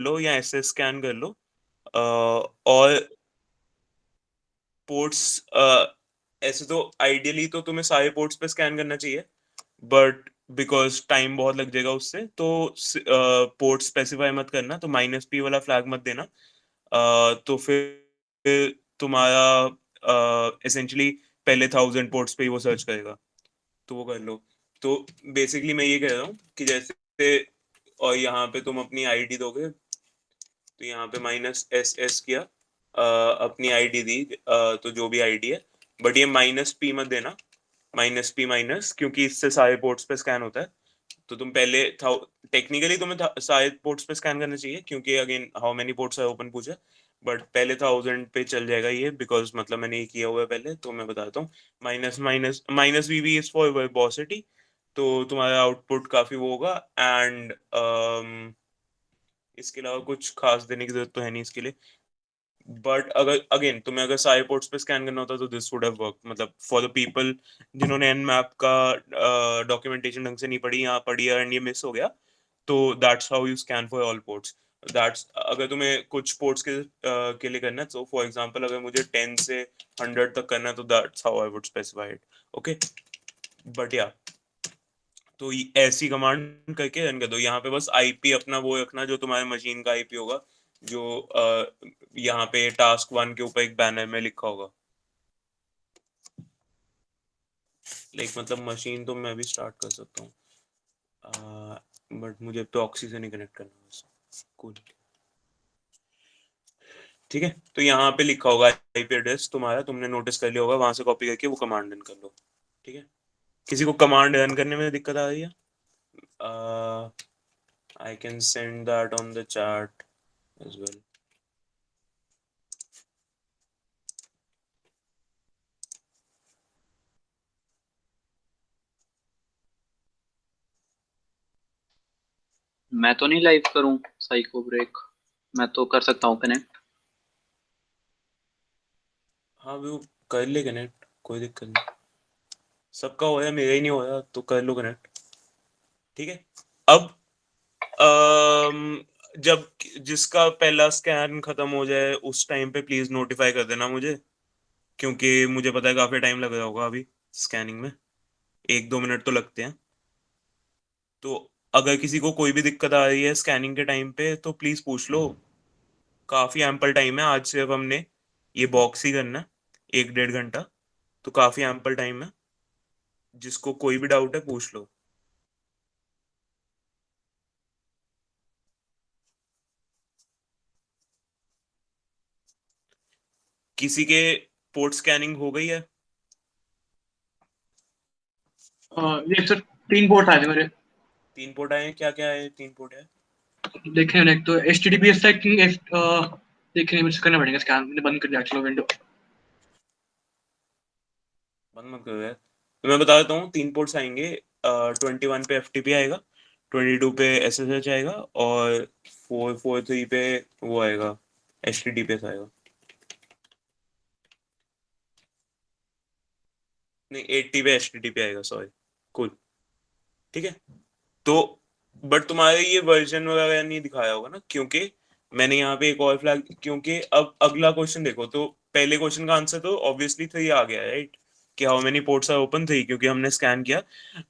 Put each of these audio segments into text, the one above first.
लो या SS scan कर लो। और पोर्ट्स, ऐसे तो आइडियली तो तुम्हें सारे पोर्ट्स पे स्कैन करना चाहिए, बट बिकॉज टाइम बहुत लग जाएगा उससे, तो पोर्ट स्पेसिफाई मत करना, तो -P वाला फ्लैग मत देना। तो फिर तुम्हारा एसेंशली पहले 1000 पोर्ट्स पे ही वो सर्च करेगा, तो वो कर लो। तो बेसिकली मैं ये कह रहा हूँ कि जैसे, और यहाँ पे तुम अपनी आईडी दोगे, तो यहाँ पे -SS किया, अपनी आईडी दी, तो जो भी आईडी है, बट ये -P मत देना, -P माइनस, क्योंकि इससे सारे पोर्ट्स पे स्कैन होता है। तो तुम पहले था, टेक्निकली तुम्हें सारे पोर्ट्स पे स्कैन करना चाहिए, क्योंकि again how many ports are open पूछा, बट पहले 1000 पे चल जाएगा ये, बिकॉज मतलब मैंने ये किया हुआ है पहले, तो मैं बताता हूँ। Minus minus minus VV is for verbosity, तो तुम्हारा आउटपुट काफी वो होगा। एंड इसके अलावा कुछ खास देने की जरूरत तो है नहीं इसके लिए, बट अगर अगेन तुम्हें अगर सारे पोर्ट्स पे स्कैन करना होता तो दिस वुड हैव वर्क, मतलब फॉर द पीपल जिन्होंने एन मैप का डॉक्यूमेंटेशन ढंग से नहीं पढ़ी या पढ़ी एंड ये मिस हो गया, तो that's how you scan for all ports. That's अगर तुम्हें कुछ पोर्ट्स के लिए करना है, तो फॉर एग्जांपल अगर मुझे 10 से 100 तक करना है, तो that's how I would specify it. Okay, but या, तो ऐसी कमांड करके रन कर दो। यहाँ पे बस आईपी अपना वो रखना जो तुम्हारे मशीन का आईपी होगा, जो यहाँ पे टास्क 1 के ऊपर एक बैनर में लिखा होगा। लाइक मतलब मशीन तो मैं भी स्टार्ट कर सकता हूँ, बट मुझे प्रॉक्सी से नहीं कनेक्ट करना बस। कूल, ठीक है। तो यहाँ पे लिखा होगा आईपी एड्रेस तुम्हारा, तुमने नोटिस कर लिया होगा, वहां से कॉपी करके वो कमांड रन कर लो। ठीक है, किसी को कमांड रन करने में दिक्कत आ रही है? I can send that on the chat as well. मैं तो नहीं लाइव करूं साइको ब्रेक, मैं तो कर सकता हूँ कनेक्ट। हाँ वो कर ले कनेक्ट, कोई दिक्कत नहीं। सबका हो या मेरा ही नहीं होया तो कर लो कनेक्ट। ठीक है, अब जब जिसका पहला स्कैन खत्म हो जाए उस टाइम पे प्लीज नोटिफाई कर देना मुझे, क्योंकि मुझे पता है काफी टाइम लग रहा होगा अभी स्कैनिंग में, 1-2 मिनट तो लगते हैं। तो अगर किसी को कोई भी दिक्कत आ रही है स्कैनिंग के टाइम पे तो प्लीज पूछ लो, काफी एम्पल टाइम है, आज सिर्फ हमने ये बॉक्स ही करना है, 1-1.5 घंटा, तो काफी एम्पल टाइम है। जिसको कोई भी डाउट है पूछ लो। किसी के पोर्ट स्कैनिंग हो गई है? ये सर 3 पोर्ट आए थे मेरे। 3 पोर्ट आए हैं, क्या क्या है 3 पोर्ट है? देखे मैंने, एक तो HTTPS था, कि देखने में करना पड़ेगा स्कैन, मैंने बंद कर दिया चलो विंडो। बंद मत करो यार, तो मैं बता देता हूँ 3 पोर्ट्स आएंगे। 21 पे FTP आएगा, 22 पे SSH आएगा, और 443 पे वो आएगा, HTTPS आएगा। नहीं, 80 पे HTTP आएगा, सॉरी। कूल, ठीक है। तो बट तुम्हारे ये वर्जन वगैरह नहीं दिखाया होगा ना, क्योंकि मैंने यहाँ पे एक और फ्लैग, क्योंकि अब अगला क्वेश्चन देखो, तो पहले क्वेश्चन का आंसर तो ऑब्वियसली 3 आ गया, राइट? कि how many ports are open, 3, क्योंकि हमने स्कैन किया।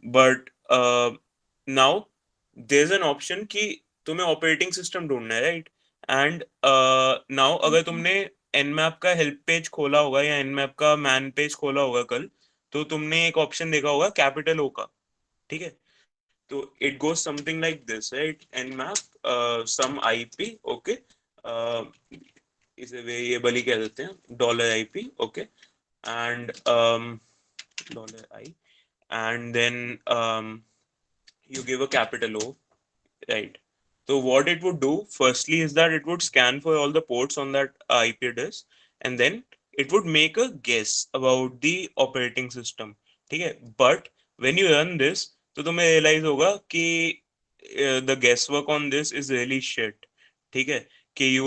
But now there is an option कि तुम्हें ऑपरेटिंग सिस्टम ढूंढना है, राइट? एंड नाउ अगर तुमने nmap का हेल्प पेज खोला होगा या nmap का मैन पेज खोला होगा कल, तो तुमने एक ऑप्शन देखा होगा कैपिटल ओ का, ठीक है? तो it goes something like this, right? nmap some IP, okay, uh, इसे वेरिएबल ही कह देते हैं, $IP, okay, and $I, and then you give a capital O, right? So what it would do firstly is that it would scan for all the ports on that IP address, and then it would make a guess about the operating system, ठीक है? But when you run this, तो तुम्हें realize होगा कि the guesswork on this is really shit, ठीक है? कि you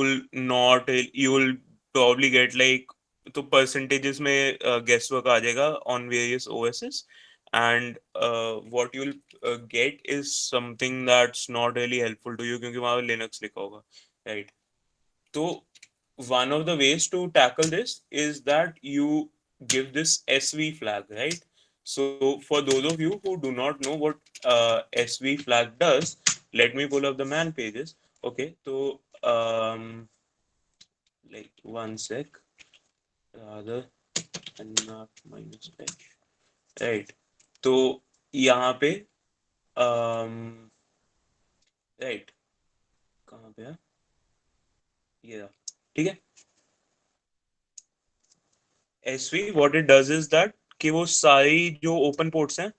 will probably get like, तो percentages में guesswork आ जाएगा on various OSs, and what you'll get is something that's not really helpful to you, क्योंकि वहां पे लिनक्स लिखा होगा। right? So one of the ways to tackle this is that you give this SV flag, right? So for those of you who do not know what SV flag does, let me pull up the man pages. Okay, so like one sec, rather and not minus h, right? तो यहाँ पे right कहाँ पे है ये रहा, ठीक है। SV what it does is that कि वो सारी जो ओपन पोर्ट्स हैं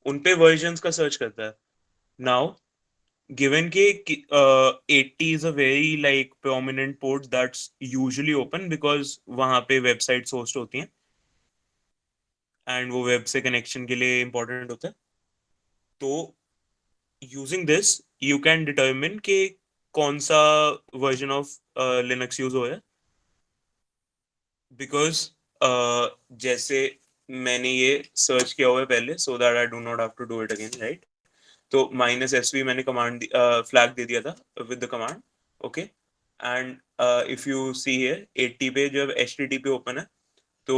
उन पे वर्जन्स का सर्च करता है। नाउ given कि 80 is a very like prominent port that's usually open because वहां पे वेबसाइट्स होस्ट होती हैं एंड वो वेब से कनेक्शन के लिए इंपॉर्टेंट होता है। तो using this you can determine कि कौन सा वर्जन ऑफ लिनक्स यूज हो रहा है, बिकॉज जैसे मैंने ये सर्च किया हुआ है पहले so that I do not have to do it again, right? तो माइनस एस वी मैंने कमांड फ्लैग दे दिया था with the command, okay. And if you see here 80 पे जब HTTP ओपन है तो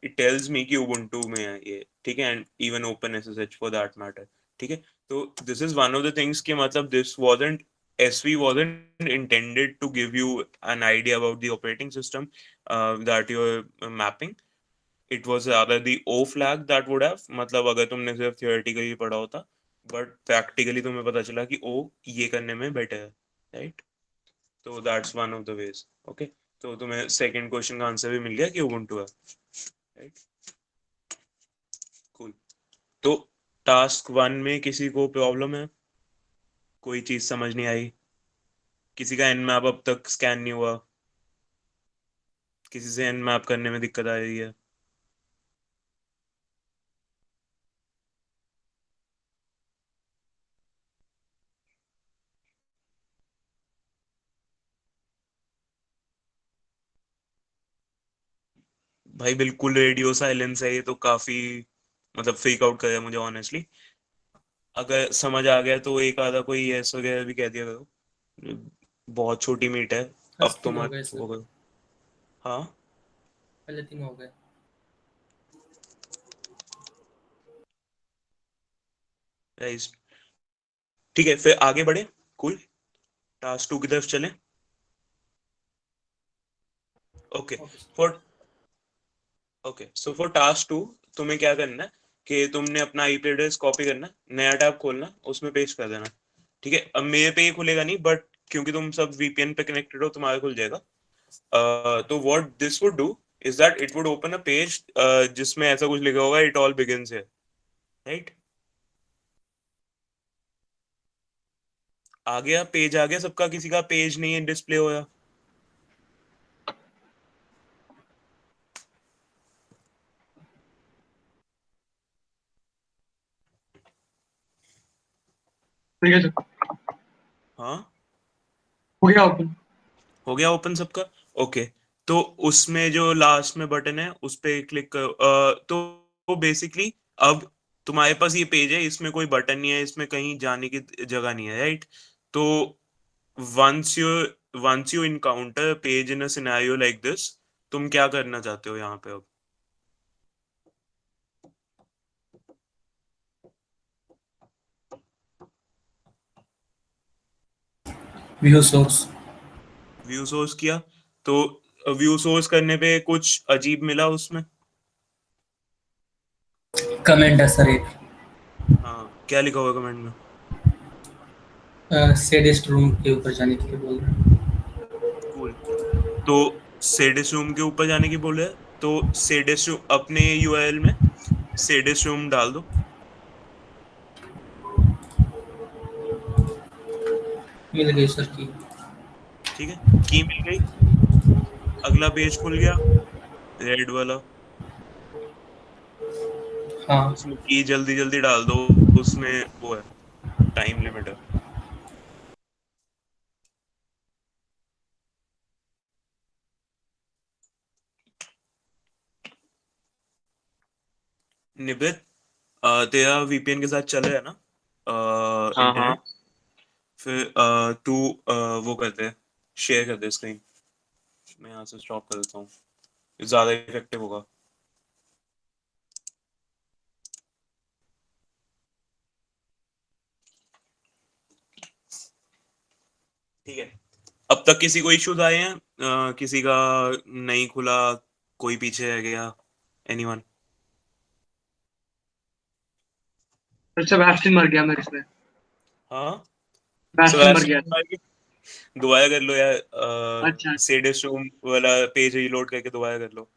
इट टेल्स मी कि उबुंटू में है ये, ठीक है, and even open SSH for that matter, ठीक है। तो this is one of the things कि मतलब this wasn't SV wasn't intended to give you an idea about the operating system that you're mapping. It was rather the O flag that would have, मतलब अगर तुमने सिर्फ theoretically पढ़ा होता, but practically तुम्हें पता चला कि ओ ये करने में बेटर है, राइट? तो that's one of the ways, okay. तो तुम्हें सेकंड क्वेश्चन का आंसर भी मिल गया कि उबुंटू है, राइट? कूल। तो टास्क 1 में किसी को प्रॉब्लम है, कोई चीज समझ नहीं आई, किसी का nmap अब तक स्कैन नहीं हुआ, किसी से nmap करने में दिक्कत आ रही है? भाई बिल्कुल रेडियो साइलेंस है, ये तो काफी मतलब फ्रीक आउट कर मुझे ऑनेस्टली। अगर समझ आ गया तो एक आधा कोई यस वगैरह भी कह दिया करो, बहुत छोटी मीट है। अब 10 तो दिन हो मत गए सर, वो करो। हाँ पहले दिन हो गए। राइस, ठीक है, फिर आगे बढ़े। कूल, टास्क 2 की तरफ चलें। Okay, okay sir. For okay so for task 2 तुम्हें क्या करना है कि तुमने अपना आईपी एड्रेस कॉपी करना, नया टैब खोलना, उसमें पेस्ट कर देना, ठीक है। अब मेरे पे ये खुलेगा नहीं, बट क्योंकि तुम सब VPN पे कनेक्टेड हो तुम्हारा खुल जाएगा। तो what this would do is that it would open a page जिसमें ऐसा कुछ लिखा होगा, it all begins here, right? आ गया पेज, आ गया सबका, किसी का पेज नहीं है डिस्प्ले होया? ठीक है सर, हाँ हो गया ओपन। हो गया ओपन सबका, ओके। तो उसमें जो लास्ट में बटन है उस पे क्लिक करो। तो बेसिकली अब तुम्हारे पास ये पेज है, इसमें कोई बटन नहीं है, इसमें कहीं जाने की जगह नहीं है, राइट? तो once you once you encounter page in a scenario like this, तुम क्या करना चाहते हो यहाँ पे अब? View source. व्यू सोर्स किया, तो व्यू सोर्स करने पे कुछ अजीब मिला उसमें? कमेंट है सर एक, हाँ, क्या लिखा हुआ कमेंट में? सेडेस्ट रूम के ऊपर जाने के लिए बोल रहे हैं। कूल। तो सेडिस रूम के ऊपर जाने की बोल रहे हैं, तो सेडिस अपने यूआरएल में सेडिस रूम डाल दो, मिल गई सर की। ठीक है। की मिल गई, अगला पेज खुल गया, रेड वाला। हाँ। उसमें की जल्दी जल्दी डाल दो, उसमें वो है, टाइम लिमिट है। निबित, तेरा VPN के साथ चल रहा है ना हाँ हाँ। इंटरनेट? फिर तू वो करते हैं, शेयर कर दे स्क्रीन, मैं यहाँ से स्टॉप कर देता हूँ, ज्यादा इफेक्टिव होगा। ठीक है, अब तक किसी को इश्यूज आए हैं? किसी का नहीं खुला, कोई पीछे रह गया, एनीवन? सेबेस्टियन मर गया मेरे इसमें, हाँ सेबेस्टियन मर गया। सेबेस्टियन, दोबारा कर लो यार, अच्छा सेडिस रूम वाला पेज रीलोड करके दोबारा कर लो।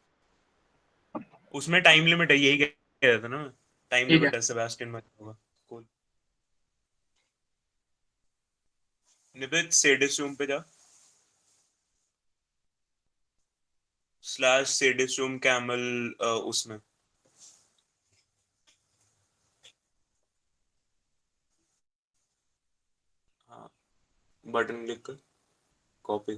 उसमें टाइम लिमिट है, यही कह रहा था ना, टाइम ठीक है। लिमिट है, सेबेस्टियन मत होगा। कूल। निबित सेडिस रूम पे जा, स्लैश सेडिस रूम कैमल, उसमें हाँ, बटन क्लिक कर, कॉपी।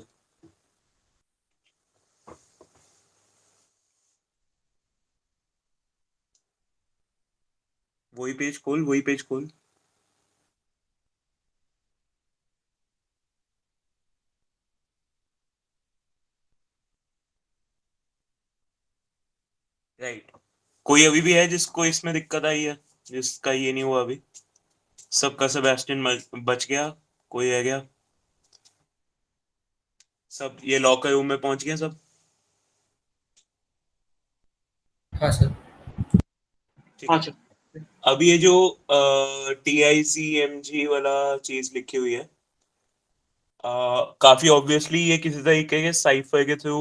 वही पेज खोल, वही पेज खोल। राइट, कोई अभी भी है जिसको इसमें दिक्कत आई है, जिसका ये नहीं हुआ अभी? सबका सेबेस्टियन बच गया, कोई रह गया? सब ये लॉकर रूम में पहुंच गए सब? हाँ सर। ठीक हाँ है, सर। अब ये जो TICMG वाला चीज लिखी हुई है, काफी ऑब्वियसली ये किसी तरीके के साइफर के थ्रू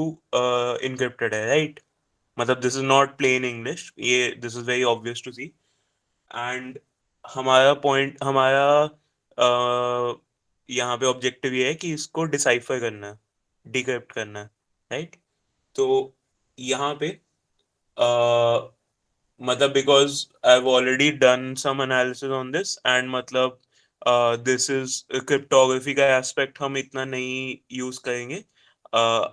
इनक्रिप्टेड है, राइट? मतलब this is not plain English, ये this is very obvious to see. And हमारा पॉइंट, हमारा यहाँ पे ऑब्जेक्टिव ये है कि इसको डिसाइफर करना है, डिक्रिप्ट करना है, राइट? तो यहाँ पे मतलब because I have already done some analysis on this, and मतलब दिस इज क्रिप्टोग्राफी का एस्पेक्ट हम इतना नहीं यूज करेंगे,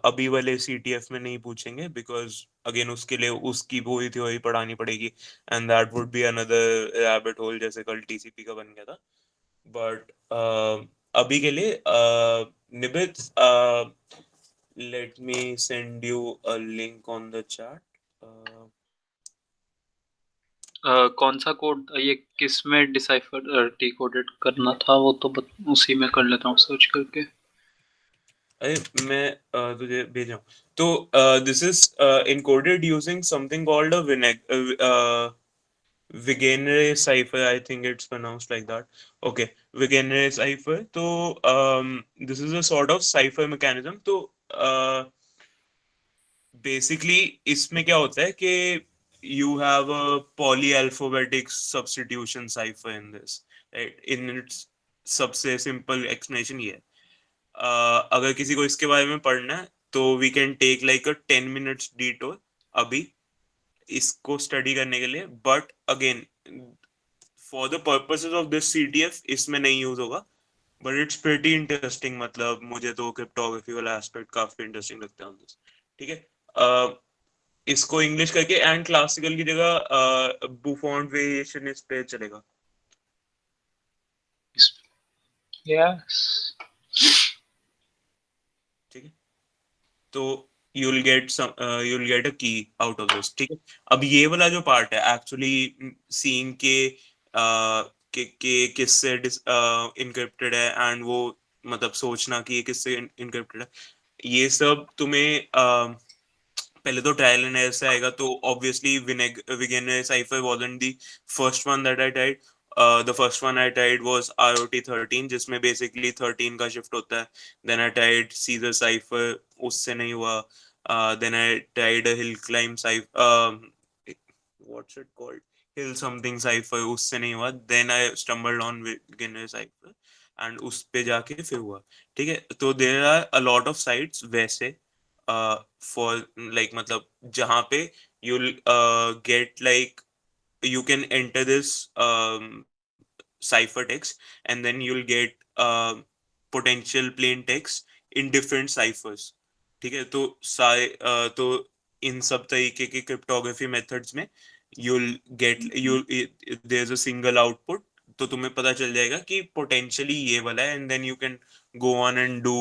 अभी वाले CTF में नहीं पूछेंगे, बिकॉज अगेन उसके लिए उसकी पूरी थ्योरी पढ़ानी पड़ेगी, and that would be another rabbit hole, जैसे कल TCP का बन गया था। बट अभी के लिए निबित, let me send you a link on the chat. कौन सा कोड ये किस में डिसाइफर डिकोडेड करना था वो तो उसी में कर लेता हूँ सर्च करके। अरे मैं तुझे भेज रहा हूँ, तो this is encoded using something called a Vigenère cipher, I think it's pronounced like that. Okay, Vigenère cipher, तो this is a sort of cipher mechanism, तो बेसिकली इसमें क्या होता है कि you have a poly alphabetic substitution cipher in this, right? In its सबसे simple explanation ये है। अगर किसी को इसके बारे में पढ़ना है तो we can take like a 10 minutes detour अभी इसको स्टडी करने के लिए, but again for the purposes of this CTF इसमें नहीं यूज होगा, बट इट्स प्रीटी इंटरेस्टिंग, मतलब मुझे तो क्रिप्टोग्राफी वाला एस्पेक्ट काफी इंटरेस्टिंग लगता है this। ठीक है, इसको इंग्लिश करके एंड क्लासिकल की जगह बुफॉन्ट वेरिएशन इस पे चलेगा। यस, ठीक है, तो you'll get some you'll get a key out of this। ठीक है, अब ये वाला जो पार्ट है एक्चुअली सीइंग के किससे इनक्रिप्टेड है, एंड वो मतलब सोचना कि ये किससे इनक्रिप्टेड है, ये सब तुम्हें पहले तो ट्रायल एंड एरर से आएगा। तो obviously Vigenere cipher wasn't the first one that I tried. The first one I tried was ROT 13, जिसमें बेसिकली 13 का शिफ्ट होता है। Then I tried Caesar cipher, उससे नहीं हुआ। Then I tried a hill climb cipher, what's it called, hill something cipher, उससे नहीं हुआ। Then I stumbled on Vigenere cipher and उस पे जाके फिर हुआ। ठीक है, तो there are a lot of sites वैसे फॉर लाइक मतलब जहाँ पे you'll get like you can enter this cipher text, and then you'll get potential plain text in different ciphers। ठीक है, तो तो इन सब तरीके के क्रिप्टोग्राफी मेथड्स में you'll get you there's a single output, तो तुम्हें पता चल जाएगा कि पोटेंशियली ये वाला है, and then you can go on and do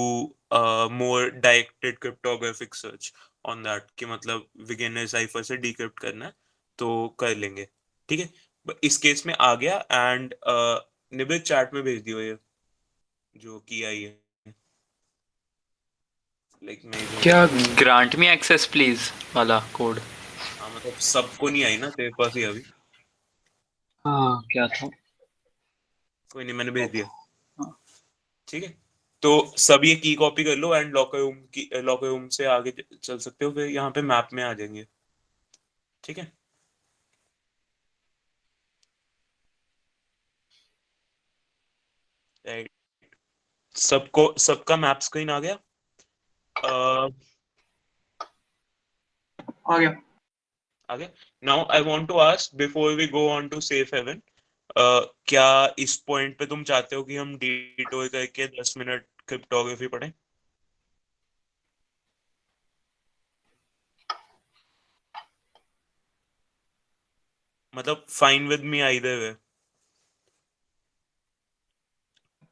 more directed cryptographic search on that कि मतलब बिगिनर साइफर से डिक्रिप्ट करना है तो कर लेंगे, ठीक है। इस केस में आ गया एंड निबित चैट में भेज दियो ये जो की आई है, लाइक मैं इधर क्या ग्रांट मी एक्सेस प्लीज वाला कोड? हाँ मतलब सबको नहीं आई ना तेरे पास ही अभी, हाँ क्या था? कोई नहीं मैंने भेज दिया, हाँ। ठीक है। तो सब ये की कॉपी कर लो एंड लॉकर रूम से आगे चल सकते हो, फिर यहाँ पे मैप में आ जाएंगे, ठीक है। राइट, सबका मैप स्क्रीन आ गया। आ गया। आगे now I want to ask before we go on to safe haven, क्या इस पॉइंट पे तुम चाहते हो कि हम डिटोर करके 10 मिनट क्रिप्टोग्राफी पढ़ें? मतलब fine with me either way.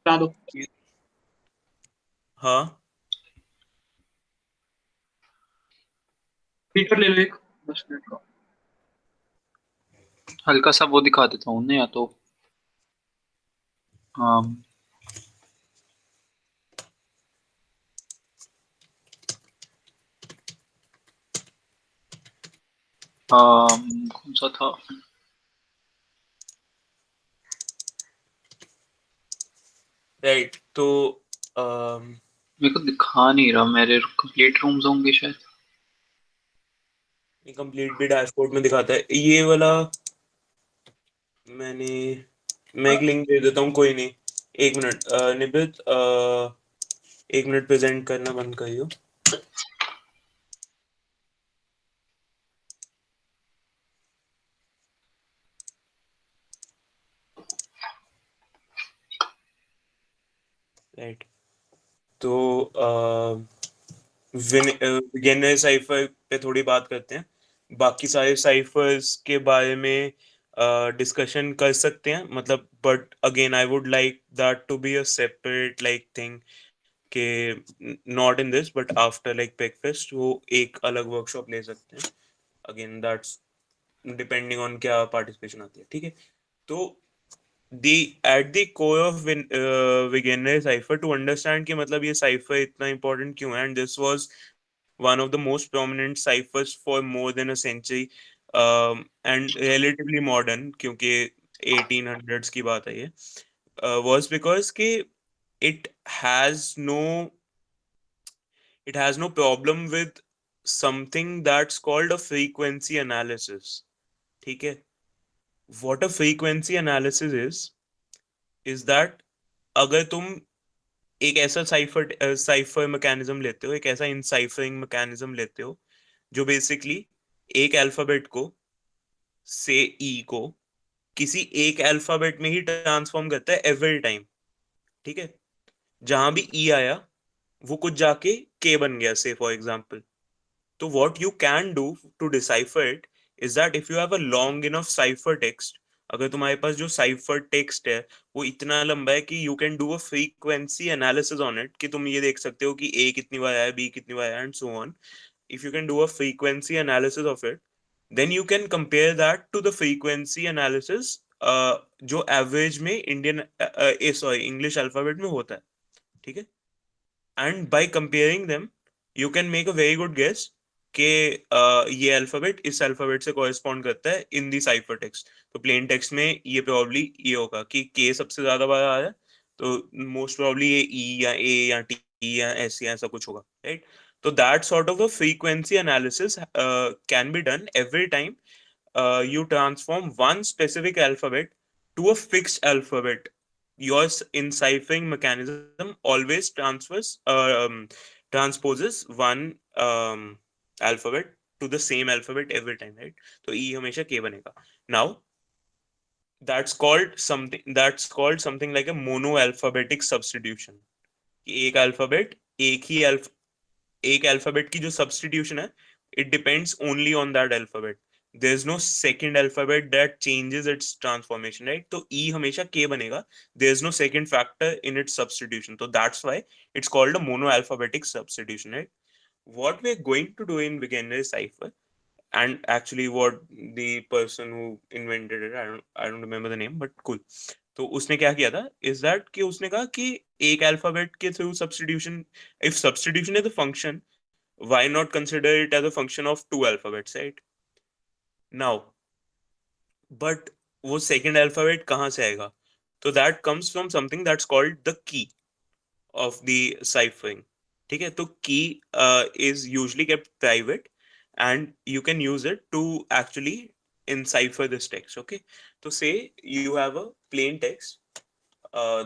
बता दो। हाँ फीचर ले लो एक 10 मिनट का। हल्का सा वो दिखा देता हूँ ना, या तो कौन सा था? राइट, तो मेरे को दिखा नहीं रहा, मेरे कंप्लीट रूम्स होंगे शायद। कंप्लीट भी डैशबोर्ड में दिखाता है ये वाला। मैं एक लिंक दे देता हूँ, कोई नहीं, एक मिनट निबित, एक मिनट प्रेजेंट करना बंद करियो। राइट, तो बिगिनर साइफर पे थोड़ी बात करते हैं, बाकी सारे साइफर्स के बारे में डिस्कशन कर सकते हैं मतलब, but again I would like that to be a separate like thing के not in this but after like Pecfest वो एक अलग वर्कशॉप ले सकते हैं, अगेन दैट्स डिपेंडिंग ऑन क्या पार्टिसिपेशन आती है, ठीक है। तो the at the core of beginner cipher to understand कि मतलब ये cipher इतना important क्यों है, and this was one of the most prominent ciphers for more than a century, and relatively modern क्योंकि 1800s की बात है ये, was because कि it has no it has no problem with something that's called a frequency analysis, ठीक है। what a frequency analysis is that अगर तुम एक ऐसा साइफर मैकेनिज्म लेते हो, एक ऐसा इनसाइफरिंग मैकेनिज्म लेते हो जो बेसिकली एक अल्फाबेट को से ई को किसी एक अल्फाबेट में ही ट्रांसफॉर्म करता है एवरी टाइम, ठीक है। जहां भी ई आया वो कुछ जाके के बन गया से फॉर एग्जांपल। तो what you can do to decipher it is that if you have a long enough cipher text, अगर तुम्हारे पास जो साइफर टेक्स्ट है वो इतना लंबा है कि you can do a frequency analysis on it, कि तुम ये देख सकते हो कि ए कितनी बार आया, बी कितनी बार आया and so on. If you can do a frequency analysis of it, then you can compare that to the frequency analysis जो एवरेज में इंडियन सॉरी इंग्लिश अल्फाबेट में होता है, ठीक है। And by comparing them you can make a very good guess कि ये alphabet इस अल्फाबेट से कॉरेस्पॉन्ड करता है इन दी साइफर टेक्स्ट। तो प्लेन टेक्स्ट में ये प्रोबेबली ये होगा कि के सबसे ज्यादा बार आ रहा है, तो मोस्ट प्रोबेबली ये ई या ए या टी या एस या ऐसा कुछ होगा, राइट। तो that sort of a frequency analysis can be done every time you transform one specific alphabet to a fixed alphabet. Your enciphering mechanism always transposes one alphabet to the same alphabet every time, right? तो E हमेशा K बनेगा. Now that's called something like a monoalphabetic substitution. एक alphabet एक alphabet की जो substitution है, it depends only on that alphabet. there is no second alphabet that changes its transformation, right? तो E हमेशा K बनेगा, there is no second factor in its substitution, so that's why it's called a monoalphabetic substitution, right? What we're going to do in beginner cipher, and actually what the person who invented it, I don't remember the name, but cool. तो उसने क्या किया था is that कि उसने कहा कि एक अल्फाबेट के through substitution, if substitution is a function, why not consider it as a function of two alphabets, right? Now, but वो second alphabet कहाँ से आएगा? तो that comes from something that's called the key of the ciphering. ठीक है, तो key is usually kept private and you can use it to actually encipher this text. Okay, so say you have a plain text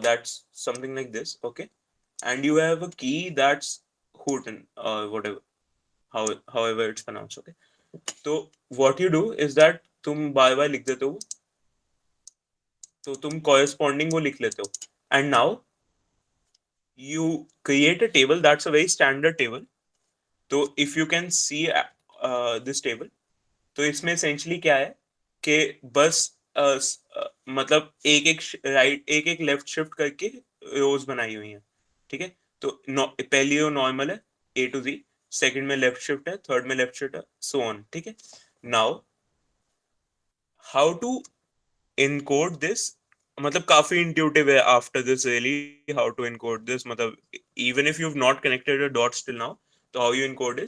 that's something like this. Okay, and you have a key that's Houghton or whatever, however it's pronounced. Okay, तो what you do is that तुम बार बार लिख देते हो, तो तुम corresponding वो लिख लेते हो, and now you create a table that's a very standard table. तो if you can see this table, तो इसमें essentially क्या है कि बस मतलब एक एक राइट एक एक लेफ्ट शिफ्ट करके रोज बनाई हुई हैं, ठीक है? तो पहली रो नॉर्मल है A to Z, सेकंड में लेफ्ट शिफ्ट है, थर्ड में लेफ्ट शिफ्ट है, सो ऑन, ठीक है? Now how to encode this, मतलब काफी इंट्यूटिव है after this really how to encode this, मतलब even if you've not connected the dots till now, तो how you encode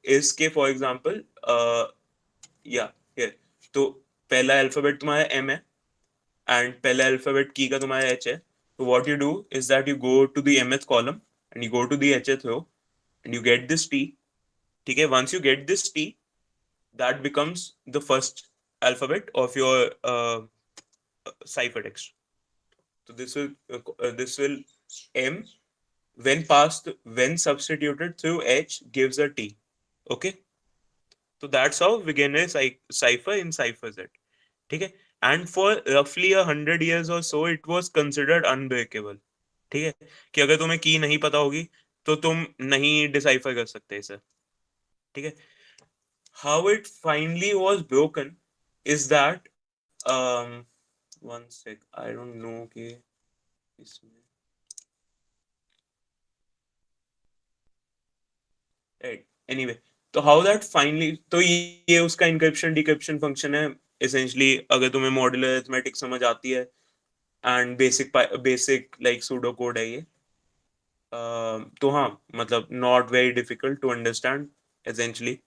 is के फॉर एग्जांपल या हियर, तो पहला अल्फाबेट तुम्हारा M है एंड पहला अल्फाबेट की का तुम्हारा H है, तो what you do is that you go to the mth column and you go to the hth row and you get this T, ठीक है? Once you get this T, that becomes the first alphabet of your cipher text. So this will M when substituted through H gives a T. Okay, so that's how beginner cipher enciphers it. ठीक है? And for roughly 100 years or so it was considered unbreakable. ठीक है, कि अगर तुम्हें की नहीं पता होगी तो तुम नहीं डिसाइफर कर सकते इसे, ठीक है? How it finally was broken is that one sec, I don't know कि इसमें right, anyway, तो how that finally, तो ये उसका encryption decryption function है essentially, अगर तुम्हें मॉड्यूलर अरिथमेटिक समझ आती है and basic like pseudo code है ये, तो हाँ, मतलब not very difficult to understand essentially.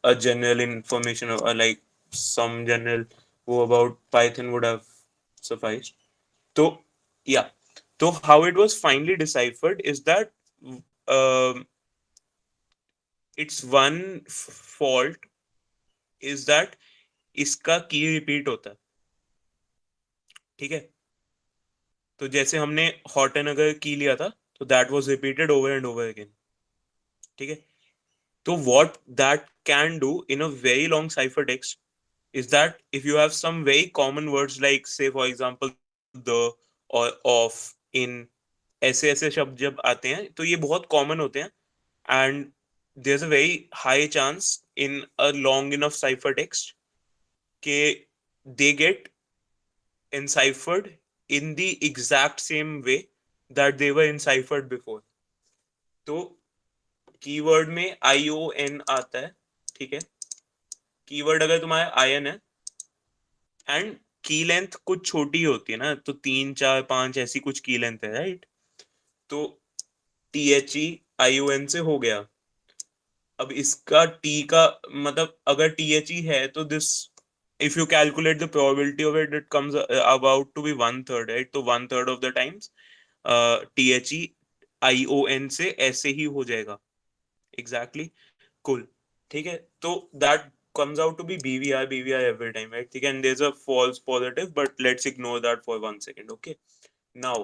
A general information or like some general who about Python would have sufficed. So yeah, so how it was finally deciphered is that its one fault is that इसका की repeat होता है, ठीक है? तो जैसे हमने Horton अगर की लिया था तो that was repeated over and over again, ठीक है? So what that can do in a very long cipher text is that if you have some very common words like say for example the or of, in, ऐसे ऐसे शब्द जब आते हैं तो ये बहुत कॉमन होते हैं and there's a very high chance in a long enough cipher text कि they get enciphered in the exact same way that they were enciphered before. तो कीवर्ड में ION आता है, ठीक है? कीवर्ड अगर तुम्हारा आयन है एंड की लेंथ कुछ छोटी होती है ना, तो 3 4 5 ऐसी कुछ की लेंथ है, राइट? तो THE ION से हो गया। अब इसका T का मतलब अगर THE है तो this, if you calculate the probability of it, it comes about to be 1/3, right? तो 1/3 of the times THE ION से ऐसे ही हो जाएगा, exactly, cool, ठीक है? तो that comes out to be BVR every time, right? ठीक है, and there's a false positive, but let's ignore that for 1 second. Okay, now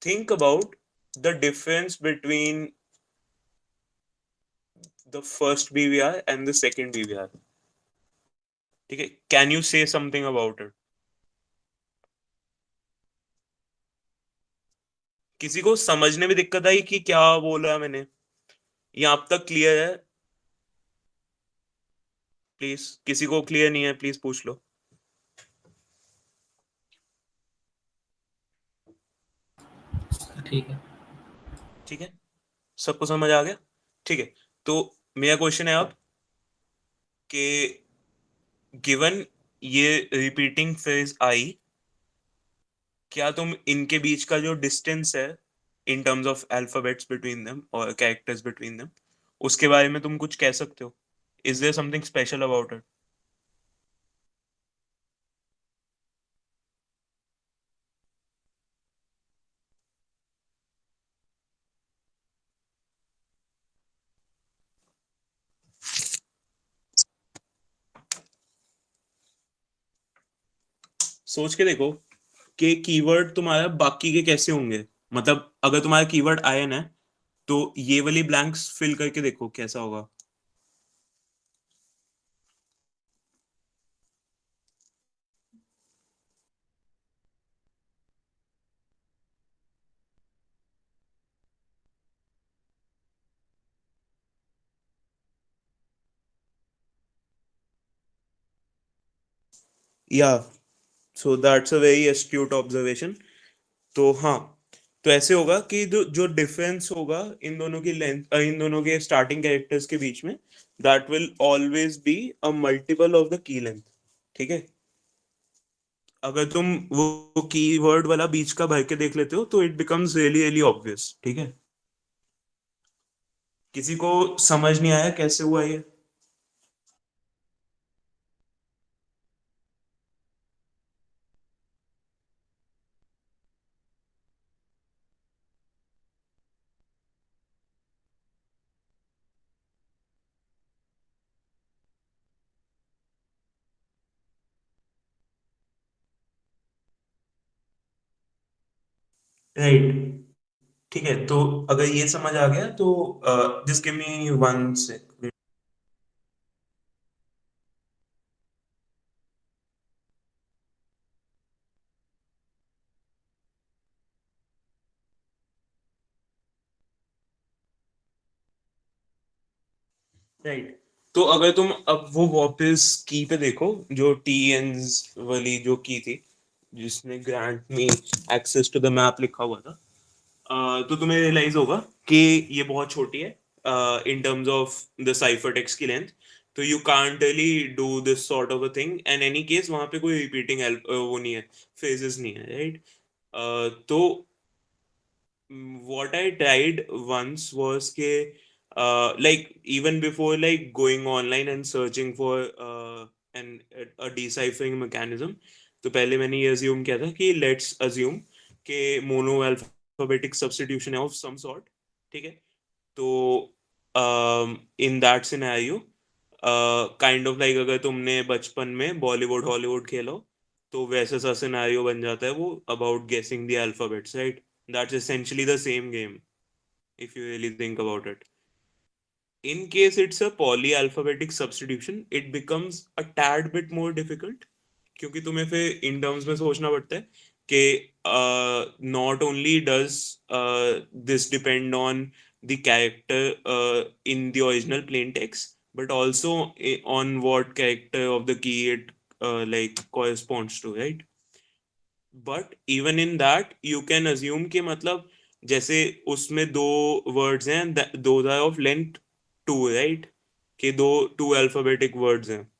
think about the difference between the first BVR and the second BVR. ठीक है, can you say something about it? किसी को समझने में दिक्कत आई कि क्या बोला मैंने? यहाँ अब तक क्लियर है? प्लीज, किसी को क्लियर नहीं है प्लीज पूछ लो। ठीक है। ठीक है, सबको समझ आ गया? ठीक है, तो मेरा क्वेश्चन है अब कि गिवन ये रिपीटिंग फेज आई, क्या तुम इनके बीच का जो डिस्टेंस है in terms of alphabets between them और कैरेक्टर्स बिटवीन देम, उसके बारे में तुम कुछ कह सकते हो? Is there something special about it? सोच के देखो कि कीवर्ड तुम्हारा बाकी के कैसे होंगे। मतलब अगर तुम्हारा कीवर्ड आयन है तो ये वाली ब्लैंक्स फिल करके देखो कैसा होगा। या so that's a very astute observation. तो हाँ, तो ऐसे होगा कि जो डिफरेंस होगा इन दोनों की लेंथ, इन दोनों के स्टार्टिंग कैरेक्टर्स के बीच में, that will always be a multiple of the की लेंथ। ठीक है, अगर तुम वो कीवर्ड वाला बीच का भर के देख लेते हो तो it becomes really really obvious. ठीक है, किसी को समझ नहीं आया कैसे हुआ ये? राइट, ठीक है, तो अगर ये समझ आ गया तो just give me one second. Right, तो अगर तुम अब वो वापस की पे देखो, जो टी एंस वाली जो की थी जिसने grant me access to the map लिखा हुआ था, तो तुम्हें रियलाइज होगा कि ये बहुत छोटी है in terms of the cipher text की लेंथ। तो you can't really do this sort of a thing and any case वहां पे कोई रिपीटिंग वो नहीं है, फेजेस नहीं है, राइट? तो what I tried once was ke, like even before like going online and searching for a deciphering mechanism, तो पहले मैंने ये assume किया था कि let's assume कि mono alphabetic substitution है of some sort। ठीक है, तो in that scenario kind of like अगर तुमने बचपन में बॉलीवुड हॉलीवुड खेलो तो वैसा सा सिनेरियो बन जाता है वो, अबाउट गेसिंग the alphabets, right? That's essentially the same game if you really think about it. In case it's a polyalphabetic substitution, it becomes a tad bit more difficult, क्योंकि तुम्हें फिर इन टर्म्स में सोचना पड़ता है कि not only does this depend on the character in the original plain text, but also on what character of the key it like corresponds to, right? But even in that you can assume कि मतलब जैसे उसमें दो words हैं, दो are of length two, right? कि दो to alphabetic words हैं,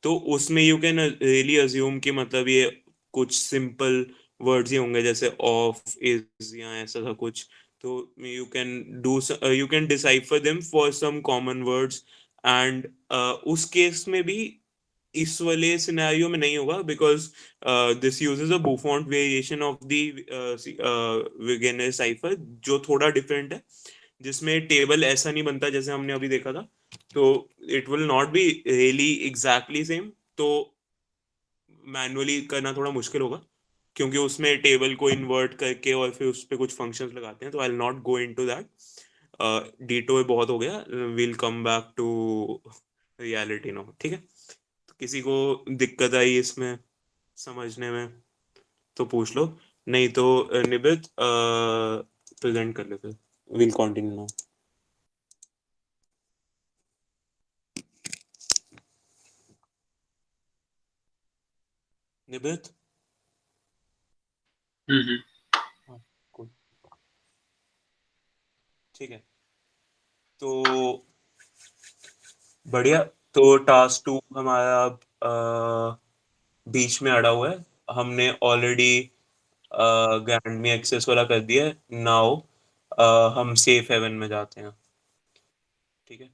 तो उसमें यू कैन रियली अज्यूम कि मतलब ये कुछ सिंपल वर्ड्स ही होंगे जैसे ऑफ इज या ऐसा था कुछ। तो you can decipher them for some common words and उस केस में भी इस वाले सिनेरियो में नहीं होगा, because this uses a Beaufort variation of the Vigenere cipher जो थोड़ा डिफरेंट है, जिसमें टेबल ऐसा नहीं बनता जैसे हमने अभी देखा था। तो it will not be really exactly same, तो मैनुअली करना थोड़ा मुश्किल होगा, क्योंकि उसमें टेबल को इन्वर्ट करके और फिर उस पर कुछ फंक्शंस लगाते हैं। तो I will not go into that, detour बहुत हो गया, will come back to reality now. ठीक है, तो किसी को दिक्कत आई इसमें समझने में तो पूछ लो, नहीं तो निबित प्रेजेंट कर लेते, विल कंटिन्यू नाउ। निबित? हाँ, cool. ठीक है, तो बढ़िया। तो टास्क 2 हमारा अब बीच में अड़ा हुआ है। हमने ऑलरेडी ग्रैंड में एक्सेस वाला कर दिया है। नाउ हम सेफ हेवन में जाते हैं। ठीक है,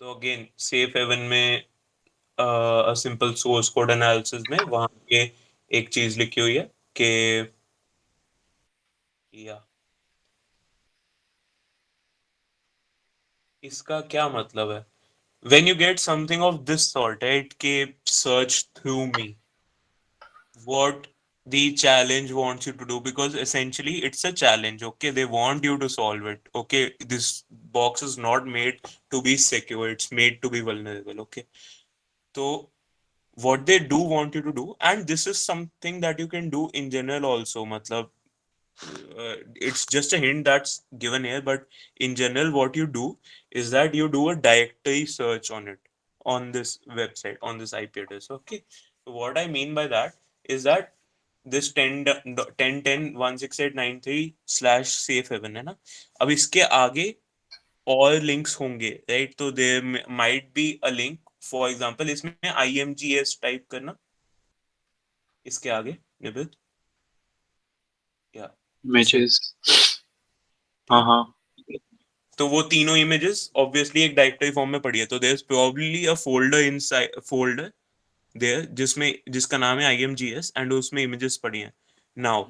तो अगेन सेफ हेवन में सिंपल सोर्स कोड एनालिसिस में वहां पे एक चीज लिखी हुई है कि या इसका क्या मतलब है? when you get something of this sort, right, के search through me, what the challenge wants you to do, because essentially it's a challenge. Okay, they want you to solve it. Okay, this box is not made to be secure, it's made to be vulnerable. Okay, so what they do want you to do, and this is something that you can do in general also, matlab it's just a hint that's given here, but in general what you do is that you do a directory search on it, on this website, on this IP address. Okay, so what I mean by that is that this 10.10.16893 slash safe haven है ना, अब इसके आगे और links होंगे, right? तो there might be a link, for example इसमें IMGS type करना इसके आगे, निबित, या इमेजेस। ठीक हाँ है। हाँ। तो वो तीनों इमेजेस ऑब्वियसली एक डायरेक्टरी फॉर्म में पड़ी है, तो there is probably a folder inside folder there जिसमें जिसका नाम है IMGS एंड उसमें इमेजेस पड़ी हैं। Now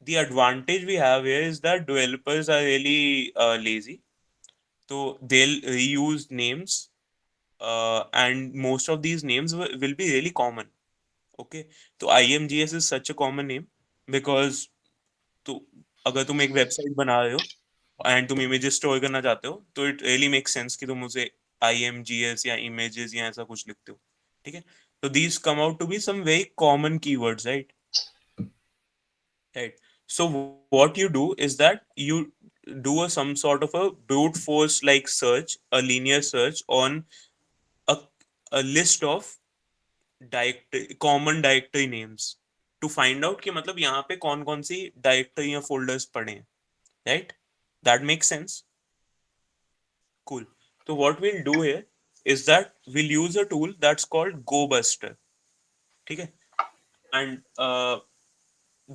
the advantage we have here is that developers are really lazy, so they'll reuse names, and most of these names will be really common. Okay, तो IMGS is such a common name because तो अगर तुम एक website बना रहे हो and तुम images store करना चाहते हो तो इट रियली मेक सेंस कि तुम उसे IMGS या इमेजेस या ऐसा कुछ लिखते हो। ठीक है, तो these come out to be some very common keywords, right? Right. So what you do is that you do some sort of a brute force like search, a linear search on a, a list of common directory names to find out कि मतलब यहाँ पे कौन कौन सी directory या folders पड़े हैं, right? That makes sense. Cool. So what we'll do here is that we'll use a tool that's called GoBuster. ठीक है, and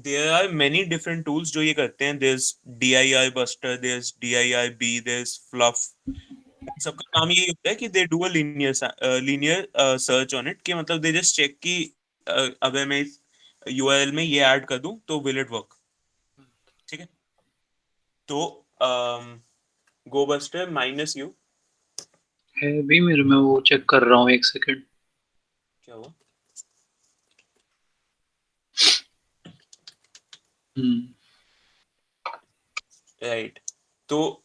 there are many different tools जो ये करते हैं. There's DIR Buster, there's DIRB, there's Fluff. सबका काम यही होता है कि they do a linear search on it, कि मतलब they just check कि अगर मैं इस URL में ये ऐड कर दूं तो will it work. ठीक है, तो GoBuster -u है भी मेरे में, वो चेक कर रहा हूँ, एक सेकंड। क्या हुआ? राइट, तो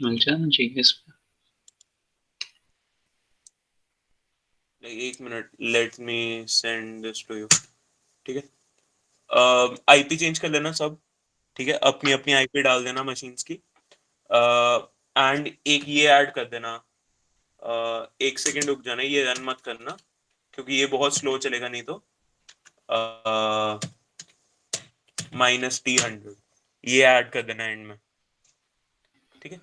मिल जाना चाहिए इसमें। एक minute, let me send this to you. ठीक है, IP चेंज कर लेना सब। ठीक है, अपनी अपनी IP डाल देना मशीन्स की, एंड एक ये ऐड कर देना। एक सेकंड रुक जाना, ये रन मत करना क्योंकि ये बहुत स्लो चलेगा नहीं तो। -T100 ये ऐड कर देना एंड में। ठीक है,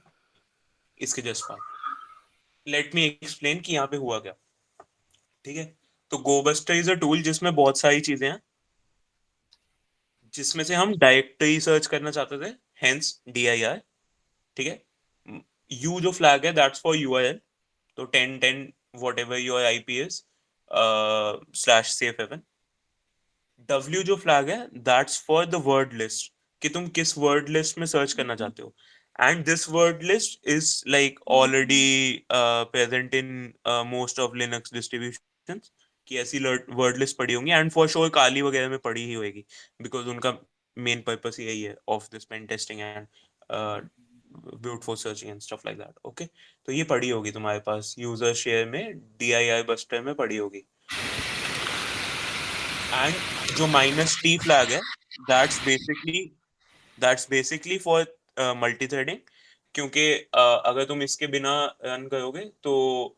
इसके जस्ट बाद लेट मी एक्सप्लेन कि यहाँ पे हुआ क्या। ठीक है, तो गोबस्टर इज अ टूल जिसमें बहुत सारी चीजें हैं, जिसमें से हम डायरेक्टरी सर्च करना चाहते थे, हेंस DIR। ठीक है, यू जो फ्लैग है दैट्स फॉर URL, तो 10.10 whatever your IP is /safe haven। W जो फ्लैग है that's for the word list, कि तुम किस वर्ड लिस्ट में सर्च करना चाहते हो, and this word list is like already present in most of Linux distributions, कि ऐसी वर्ड लिस्ट पड़ी होंगी, एंड फॉर श्योर काली वगैरह में पड़ी ही होगी बिकॉज उनका मेन पर्पस यही है of this pen testing and brute force searching and stuff like that. Okay, तो ये पड़ी होगी तुम्हारे पास यूजर शेयर में, DIR बस्टर में पड़ी होगी। एंड जो -T फ्लैग है that's basically for multi threading, क्योंकि अगर तुम इसके बिना रन करोगे तो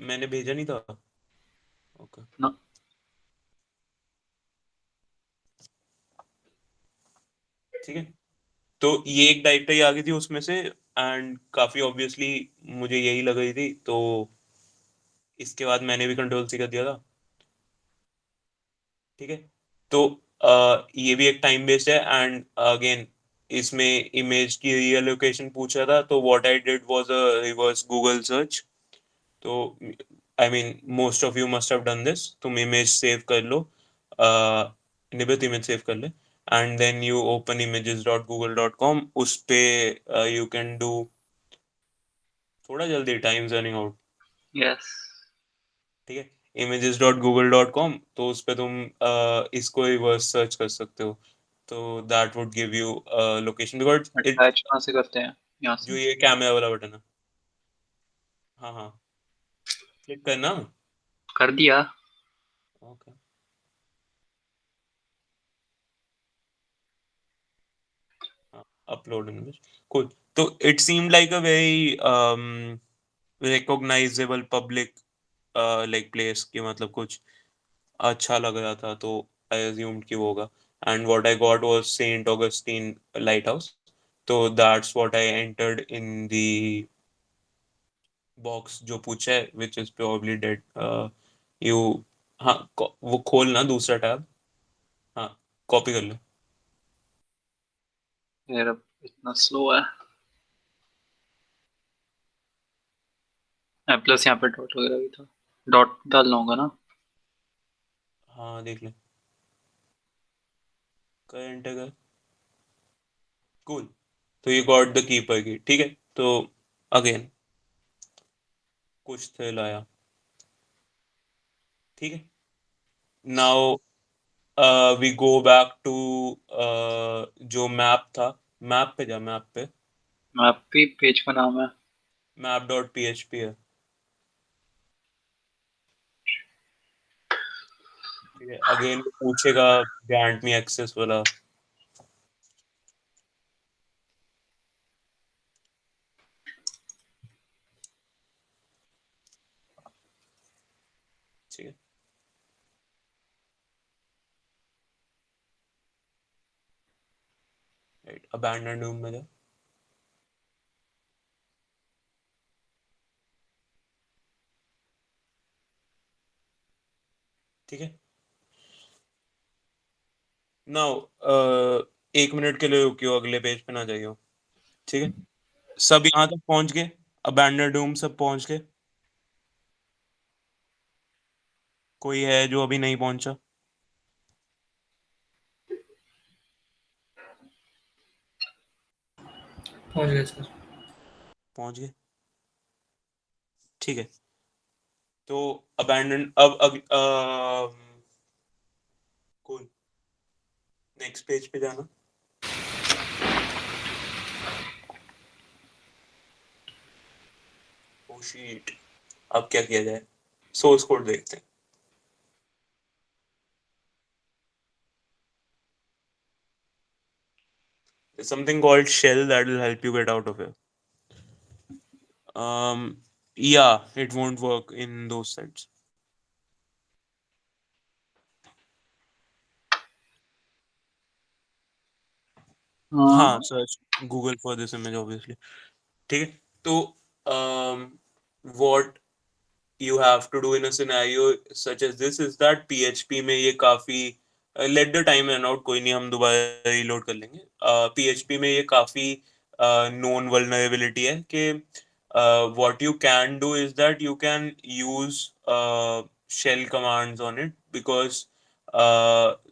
मैंने भेजा नहीं था। ओके ना ठीक है, तो ये एक डायरेक्टरी आ गई थी उसमें से, एंड काफी ऑब्वियसली मुझे यही लग रही थी, तो इसके बाद मैंने भी कंट्रोल सी कर दिया था। ठीक है, तो ये भी एक टाइम बेस्ड है, एंड अगेन इसमें इमेज की रियल लोकेशन पूछा था, तो what I did was a reverse Google search. तो I mean most of you must have done this, तुम इमेज सेव कर लो, निबित इमेज सेव कर ले, and then you open images.google.com, उस पे यू कैन डू, थोड़ा जल्दी, टाइम रनिंग आउट। यस ठीक है, images.google.com, तो उस पे तुम इसको रिवर्स सर्च कर सकते हो, तो that would give you location, because it, attach कहाँ से करते हैं यहाँ जो से? ये कैमरा वाला बटन है, हाँ हाँ, क्लिक करना। कर दिया। ओके, अपलोड इमेज, cool, तो it seemed like a very recognizable public like place, कि मतलब कुछ अच्छा लग रहा था, तो आई assumed कि वो होगा, and what I got was Saint Augustine lighthouse, तो that's what I entered in the box जो पूछा है, which is probably dead. You, हाँ, वो खोलना दूसरा टैब, हाँ, कॉपी कर लो। मेरा इतना स्लो है। प्लस यहाँ पे डॉट वगैरह भी था। डॉट डालना होगा ना? हाँ देख ले, कर एंटर कर, कूल, तो ये गॉट द कीपर की, ठीक है, तो अगेन कुछ थे लाया, ठीक है, now we go back to जो मैप था, मैप पे जा, मैप पे, मैप भी पेज का नाम है। Map dot P H P है, ठीक है, अगेन पूछेगा ग्रांट मी एक्सेस वाला, ठीक है, राइट, अबैंडन रूम में जा, ठीक है, नाउ 1 मिनट के लिए रुकियो, अगले पेज पे ना जाइयो, ठीक है, सब यहाँ तक पहुंच गए, अबैंडन रूम सब पहुंच गए, कोई है जो अभी नहीं पहुंचा? पहुंच गए सर। पहुंच गए, ठीक है, तो अबैंडन, कूल, नेक्स्ट पेज पे जाना, ओ शीट, अब क्या किया जाए, सोर्स कोड देखते हैं, there's something called shell that will help you get out of here. Yeah, it won't work in those sites. हाँ। हाँ, search Google for this image obviously, ठीक है, तो what you have to do in a scenario such as this is that PHP में ये काफी, let the time run out, कोई नहीं, हम दोबारा रीलोड कर लेंगे, PHP में ये काफी known vulnerability है कि what you can do is that you can use shell commands on it, because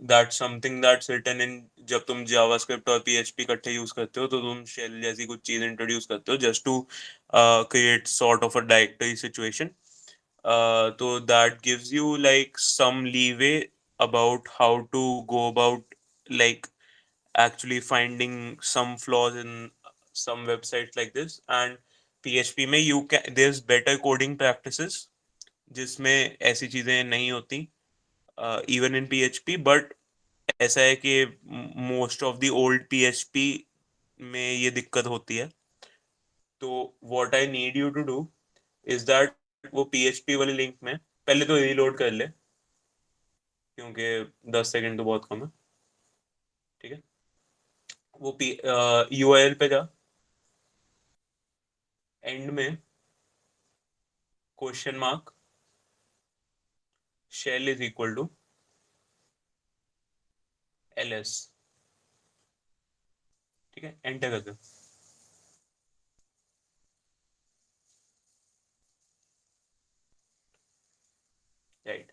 that's something that's written in, जब तुम JavaScript और PHP इकट्ठे यूज करते हो, तो तुम shell जैसी कुछ चीज इंट्रोड्यूस करते हो just to create sort of a directory situation. So that gives you like some leeway about how to go about like actually finding some flaws in some websites like this. And PHP में you can, there's better coding practices जिसमें ऐसी चीजें नहीं होती, even in PHP, but ऐसा है कि most of the old PHP में ये दिक्कत होती है, तो what I need you to do is that वो PHP वाले लिंक में पहले तो रीलोड कर ले, क्योंकि 10 सेकंड तो बहुत कम है। ठीक है, वो URL पे जा, एंड में question mark shell is equal to ls। ठीक है, एंटर कर दो। राइट,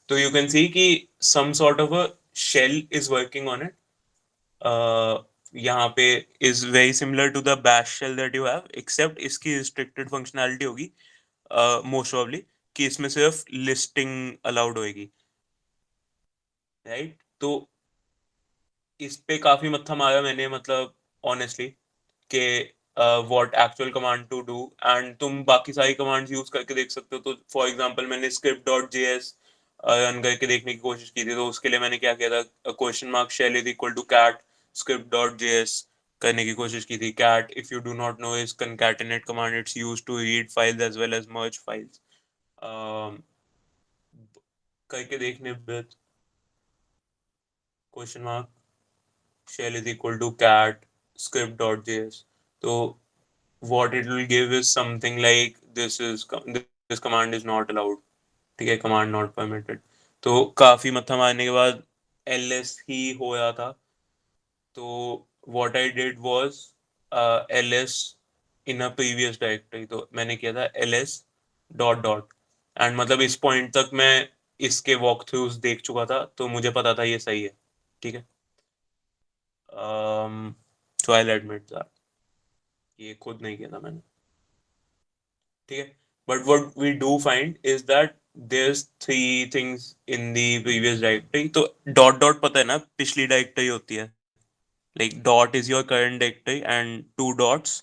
तो यू कैन सी कि some sort of a shell is working on it. यहाँ पे is very similar to the bash shell that you have, except इसकी restricted functionality होगी most probably, कि इसमें सिर्फ listing allowed होगी। राइट, तो इस पे काफी मत्था मारा मैंने, मतलब ऑनेस्टली, कि what actual command to do, and तुम बाकी सारी कमांड्स यूज करके देख सकते हो। तो फॉर एग्जांपल मैंने script.js रन करके देखने की कोशिश की थी, तो उसके लिए मैंने क्या किया था, question mark shell is equal to cat script.js करने की कोशिश की थी। cat, if you do not know, is concatenate command. It's used to read files as well as merge files. करके देखने पे question mark shell is equal to cat script.js. So what it will give is something like this command is not allowed। ठीक है, command not permitted। तो काफी मत्था मारने के बाद ls ही होया था। तो what I did was ls in a previous directory। तो मैंने किया था ls डॉट डॉट, एंड मतलब इस पॉइंट तक मैं इसके वॉक थ्रूज देख चुका था, तो मुझे पता था ये सही है। ठीक है, so I'll admit that ये खुद नहीं किया था मैंने। ठीक है, but what we do find is that there's three things in the previous directory। तो डॉट डॉट पता है ना, पिछली डायरेक्टरी होती है, like dot is your current directory and two dots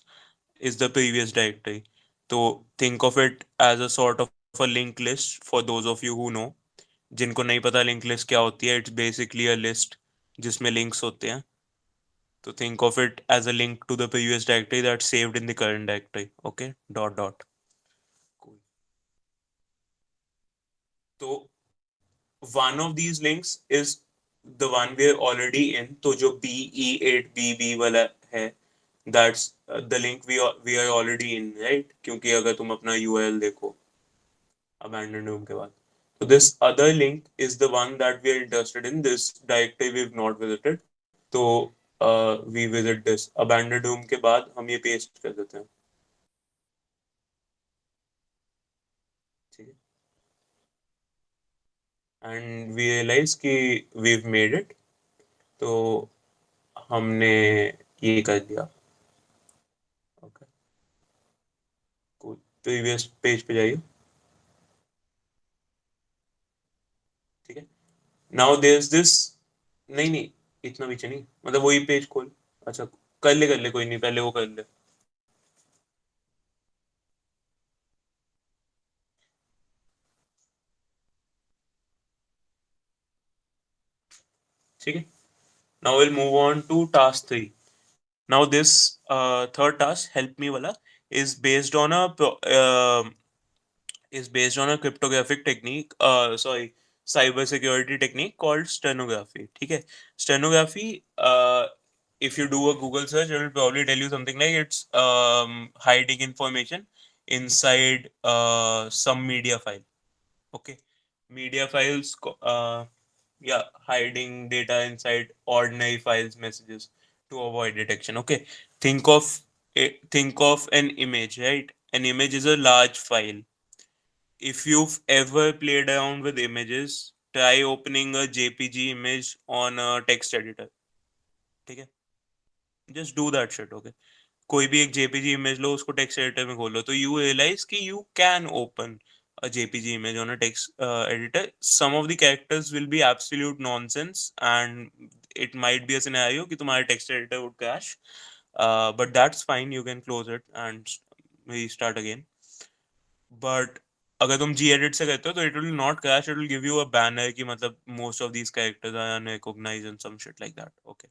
is the previous directory। तो think of it as a sort of a linked list for those of you who know। जिनको नहीं पता लिंक लिस्ट क्या होती है, it's basically a list जिसमें links होते हैं। तो think of it as a link to the previous directory that's saved in the current directory। Okay, dot dot। Cool। तो one of these links is the one we are already in। तो जो BE8BB वाला है, that's the link we are already in, right? क्योंकि अगर तुम अपना URL देखो abandoned room के बाद, so this other link is the one that we are interested in, this directory we've not visited। तो we visit this abandoned room के बाद हम ये paste कर देते हैं। ठीक है, and we realize कि we've made it। तो हमने ये कर दिया। ओके, प्रीवियस पेज पे जाइए। ठीक है, नाउ देयर इज दिस, नहीं नहीं, इतना पीछे नहीं, मतलब वही पेज खोल। अच्छा, कर ले, कोई नहीं, पहले वो कर ले। ठीक है, now will move on to task 3। Now this third task, help me वाला, is based on a is based on a cryptographic technique, sorry, cyber security technique called stenography। ठीक है, stenography, if you do a Google search, it will probably tell you something like it's hiding information inside some media file। Okay, media files, yeah, hiding data inside ordinary files messages to avoid detection। Okay, think of think of an image, right? An image is a large file। If you've ever played around with images, try opening a JPG image on a text editor। ठीक है, just do that shit। Okay, कोई भी एक JPG image लो, उसको text editor में खोलो, तो you realize कि you can open a JPG image on a text editor। Some of the characters will be absolute nonsense and it might be a scenario कि तुम्हारा text editor would crash, but that's fine, you can close it and restart again। But अगर तुम gedit से करते हो तो it will not crash, it will give you a banner कि मतलब most of these characters are unrecognized and some shit like that। Okay,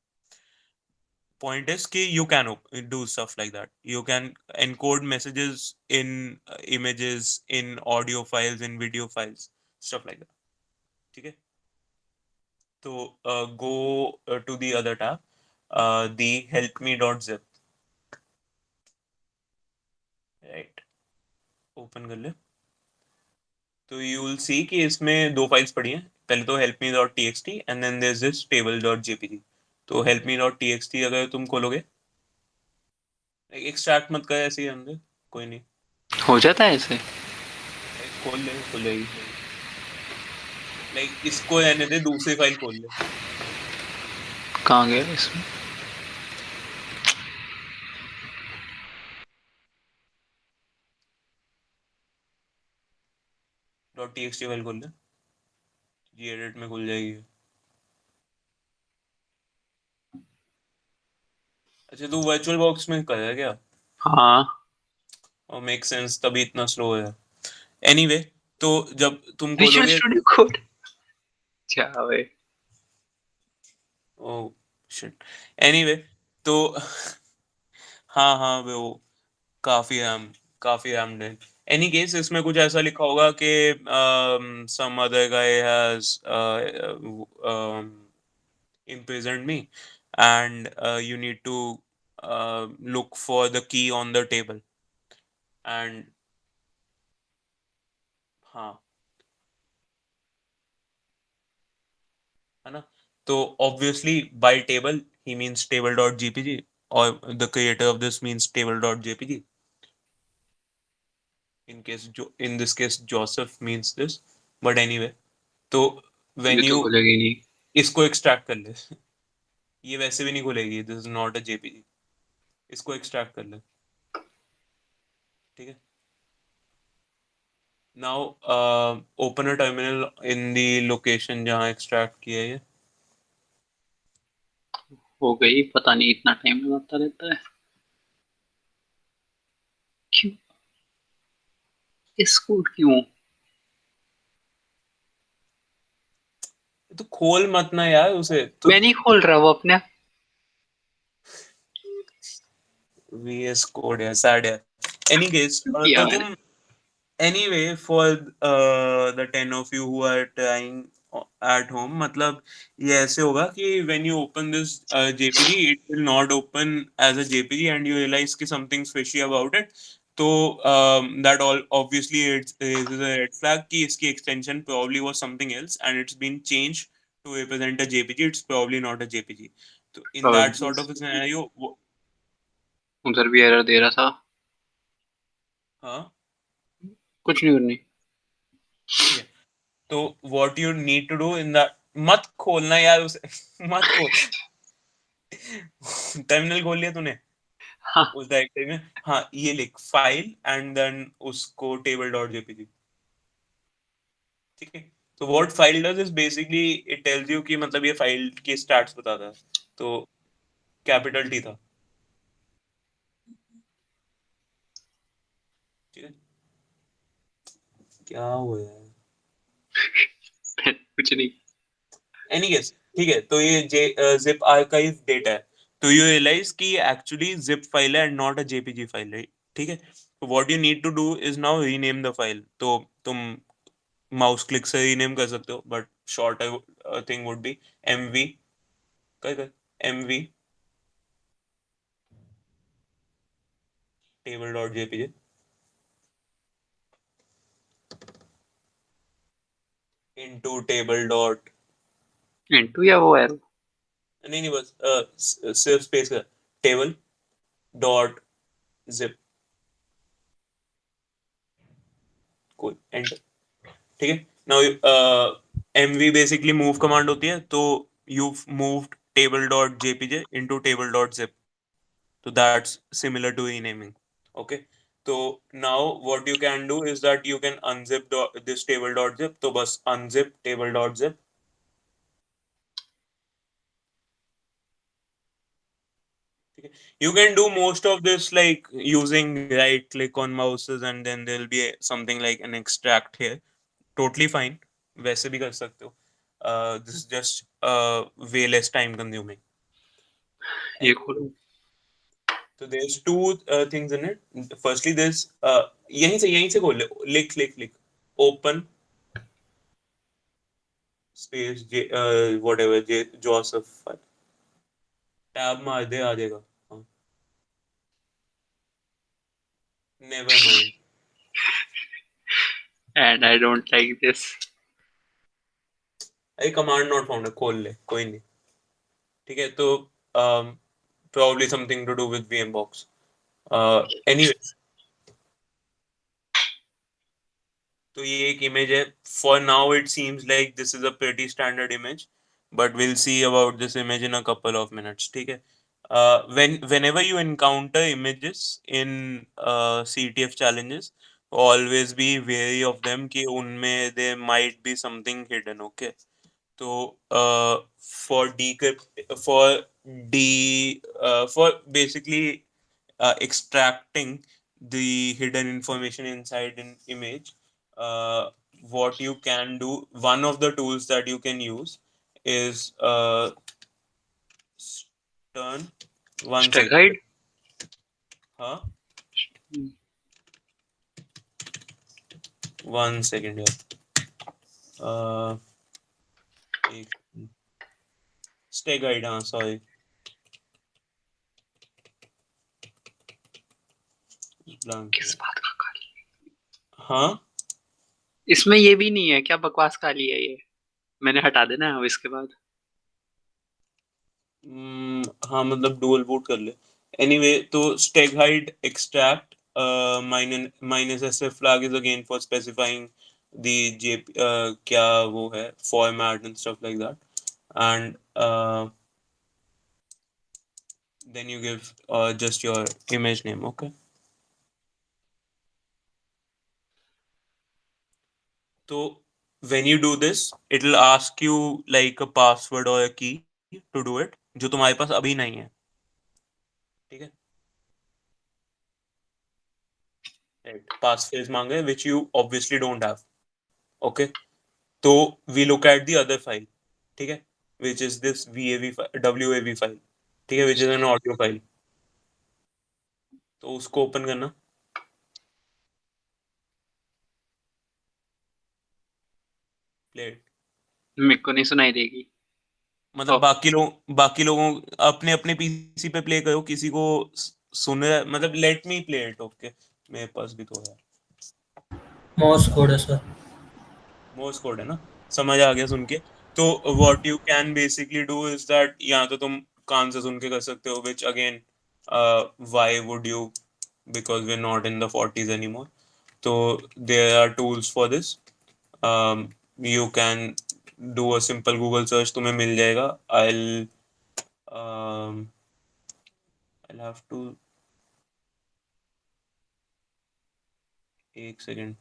point is कि you can do stuff like that. You can encode messages in images, in audio files, in video files, stuff like that. ठीक है? तो go to the other tab, the helpme.zip, right? Open कर ले. तो you will see कि इसमें दो files पड़ी हैं. पहले तो helpme.txt and then there's this table.jpg. तो helpme.txt अगर तुम खोलोगे, एक्सट्रैक्ट मत कर ऐसे ही अंदर, कोई नहीं, हो जाता है ऐसे? खोल ले, खुल जाएगी. लाइक इसको रहने दे, दूसरी फाइल खोल ले. कहाँ गया इसमें? .txt फाइल खोल ले, gedit में खुल जाएगी. अच्छा तू वर्चुअल बॉक्स में कर रहा है क्या? हाँ. और मेक सेंस, तभी इतना स्लो है. एनीवे, तो जब तुम विजुअल खोलोगे, स्टूडियो कोड. क्या भाई? Oh shit. एनीवे, तो हाँ हाँ वो काफी रैम है. एनी केस, इसमें कुछ ऐसा लिखा होगा कि some other guy has imprisoned me and you need to look for the key on the table. And हाँ, है ना? तो obviously by table he means table.jpg, or the creator of this means table.jpg. In this case Joseph means this, but anyway, तो ये when तो you खुलेगी नहीं. इसको एक्सट्रैक्ट कर ले. ये वैसे भी नहीं खुलेगी, this is not a JPG. इसको एक्सट्रैक्ट कर ले, ठीक है? Now open a terminal in the location जहां एक्सट्रैक्ट किया है ये. हो गई. पता नहीं इतना टाइम लगाता रहता है क्यों. इसको क्यों? तो खोल मत ना यार उसे तो. मैं नहीं खोल रहा वो अपने आप. VS कोड है, सैड है. एनी केस, किया तो मैंने. तुम anyway, for the 10 of you who are trying at home, मतलब ये ऐसे होगा कि when you open this JPG, it will not open as a JPG and you realize कि something's fishy about it. तो that all obviously it is a red flag कि इसकी extension probably was something else and it's been changed to represent a JPG. It's probably not a JPG. तो in that sort of a scenario, उधर भी error दे रहा था. हाँ कुछ नहीं करनी. ठीक है. तो what you need to do in that, मत खोलना यार उसे. मत खोल. टर्मिनल खोल लिया तूने हाँ. उस डायरेक्टरी में? हाँ, ये लिख फाइल एंड देन उसको टेबल डॉट जेपीजी, ठीक है? तो what file does is basically it tells you कि मतलब ये फाइल के स्टैट्स बताता है. तो कैपिटल टी था, ठीक है? क्या हुआ है? कुछ नहीं. एनी केस, ठीक है. तो ये जिप आर्काइव डेटा है. तो यू रियलाइज कि ये एक्चुअली जिप फाइल है and not a JPG file है, ठीक है? तो what you need to do is now rename the file. तो तुम माउस क्लिक से रीनेम कर सकते हो, but short thing would be mv, कर mv table dot jpg into table dot, into या वो एरो. नहीं बस सिर्फ स्पेस का, table dot zip, कोई एंटर, ठीक है? Now mv basically move command होती है. तो you moved table dot jpg into table dot zip. So that's similar to renaming. Okay. So now what you can do is that you can unzip this table.zip. तो बस unzip table.zip. ठीक है? You can do most of this like using right click on mouses and then there'll be something like an extract here. Totally fine. वैसे भी कर सकते हो. This is just way less time consuming. ये खोलो। So there's two things in it. Firstly, there's यहीं से खोल ले, लिख open space J whatever J Joseph file. Tab मार दे, आ जाएगा. हाँ. Never mind. And I don't like this. अरे कमांड नॉट फाउंड है, खोल ले, कोई नहीं. ठीक है, तो probably something to do with VMbox. Anyway, तो ये एक इमेज है. For now it seems like this is a pretty standard image, but we'll see about this image in a couple of minutes. ठीक है. Whenever you encounter images in CTF challenges, always be wary of them कि उनमें there might be something hidden. Okay. तो for decrypt for basically extracting the hidden information inside an image, what you can do, one of the tools that you can use is turn one Stack second. hide. Huh? One second here. Stay guide, हाँ, sorry. किस बात का काली? हाँ, इसमें ये भी नहीं है क्या? बकवास काली है ये, मैंने हटा देना है अब इसके बाद. हाँ मतलब डुअल बूट कर ले. एनीवे, तो steghide extract minus SF flag is again for specifying the J क्या वो है format and stuff like that. And then you give just your image name. Okay. So when you do this, it will ask you like a password or a key to do it, जो तुम्हारे पास अभी नहीं है. ठीक है. Right. Passphrase मांगे which you obviously don't have. Okay. So we look at the other file. ठीक है. Which is this WAV file. ठीक है. Which is an audio file. तो उसको ओपन करना. Play it. मेरे को नहीं सुनाई देगी. मतलब Oh. बाकी लोगों अपने अपने पीसी पे प्ले करो, किसी को सुन रहा है, मतलब let me play it. Okay, मेरे पास भी तो है. मोर्स कोड है सर. मोर्स कोड है ना, समझ आ गया सुन के. तो what you can basically do is that, या तो तुम कान से सुन के कर सकते हो, which again why would you, because we are not in the 40s anymore. तो there are tools for this. You can do a simple Google search, तुम्हें मिल जाएगा. I'll have to, एक सेकेंड,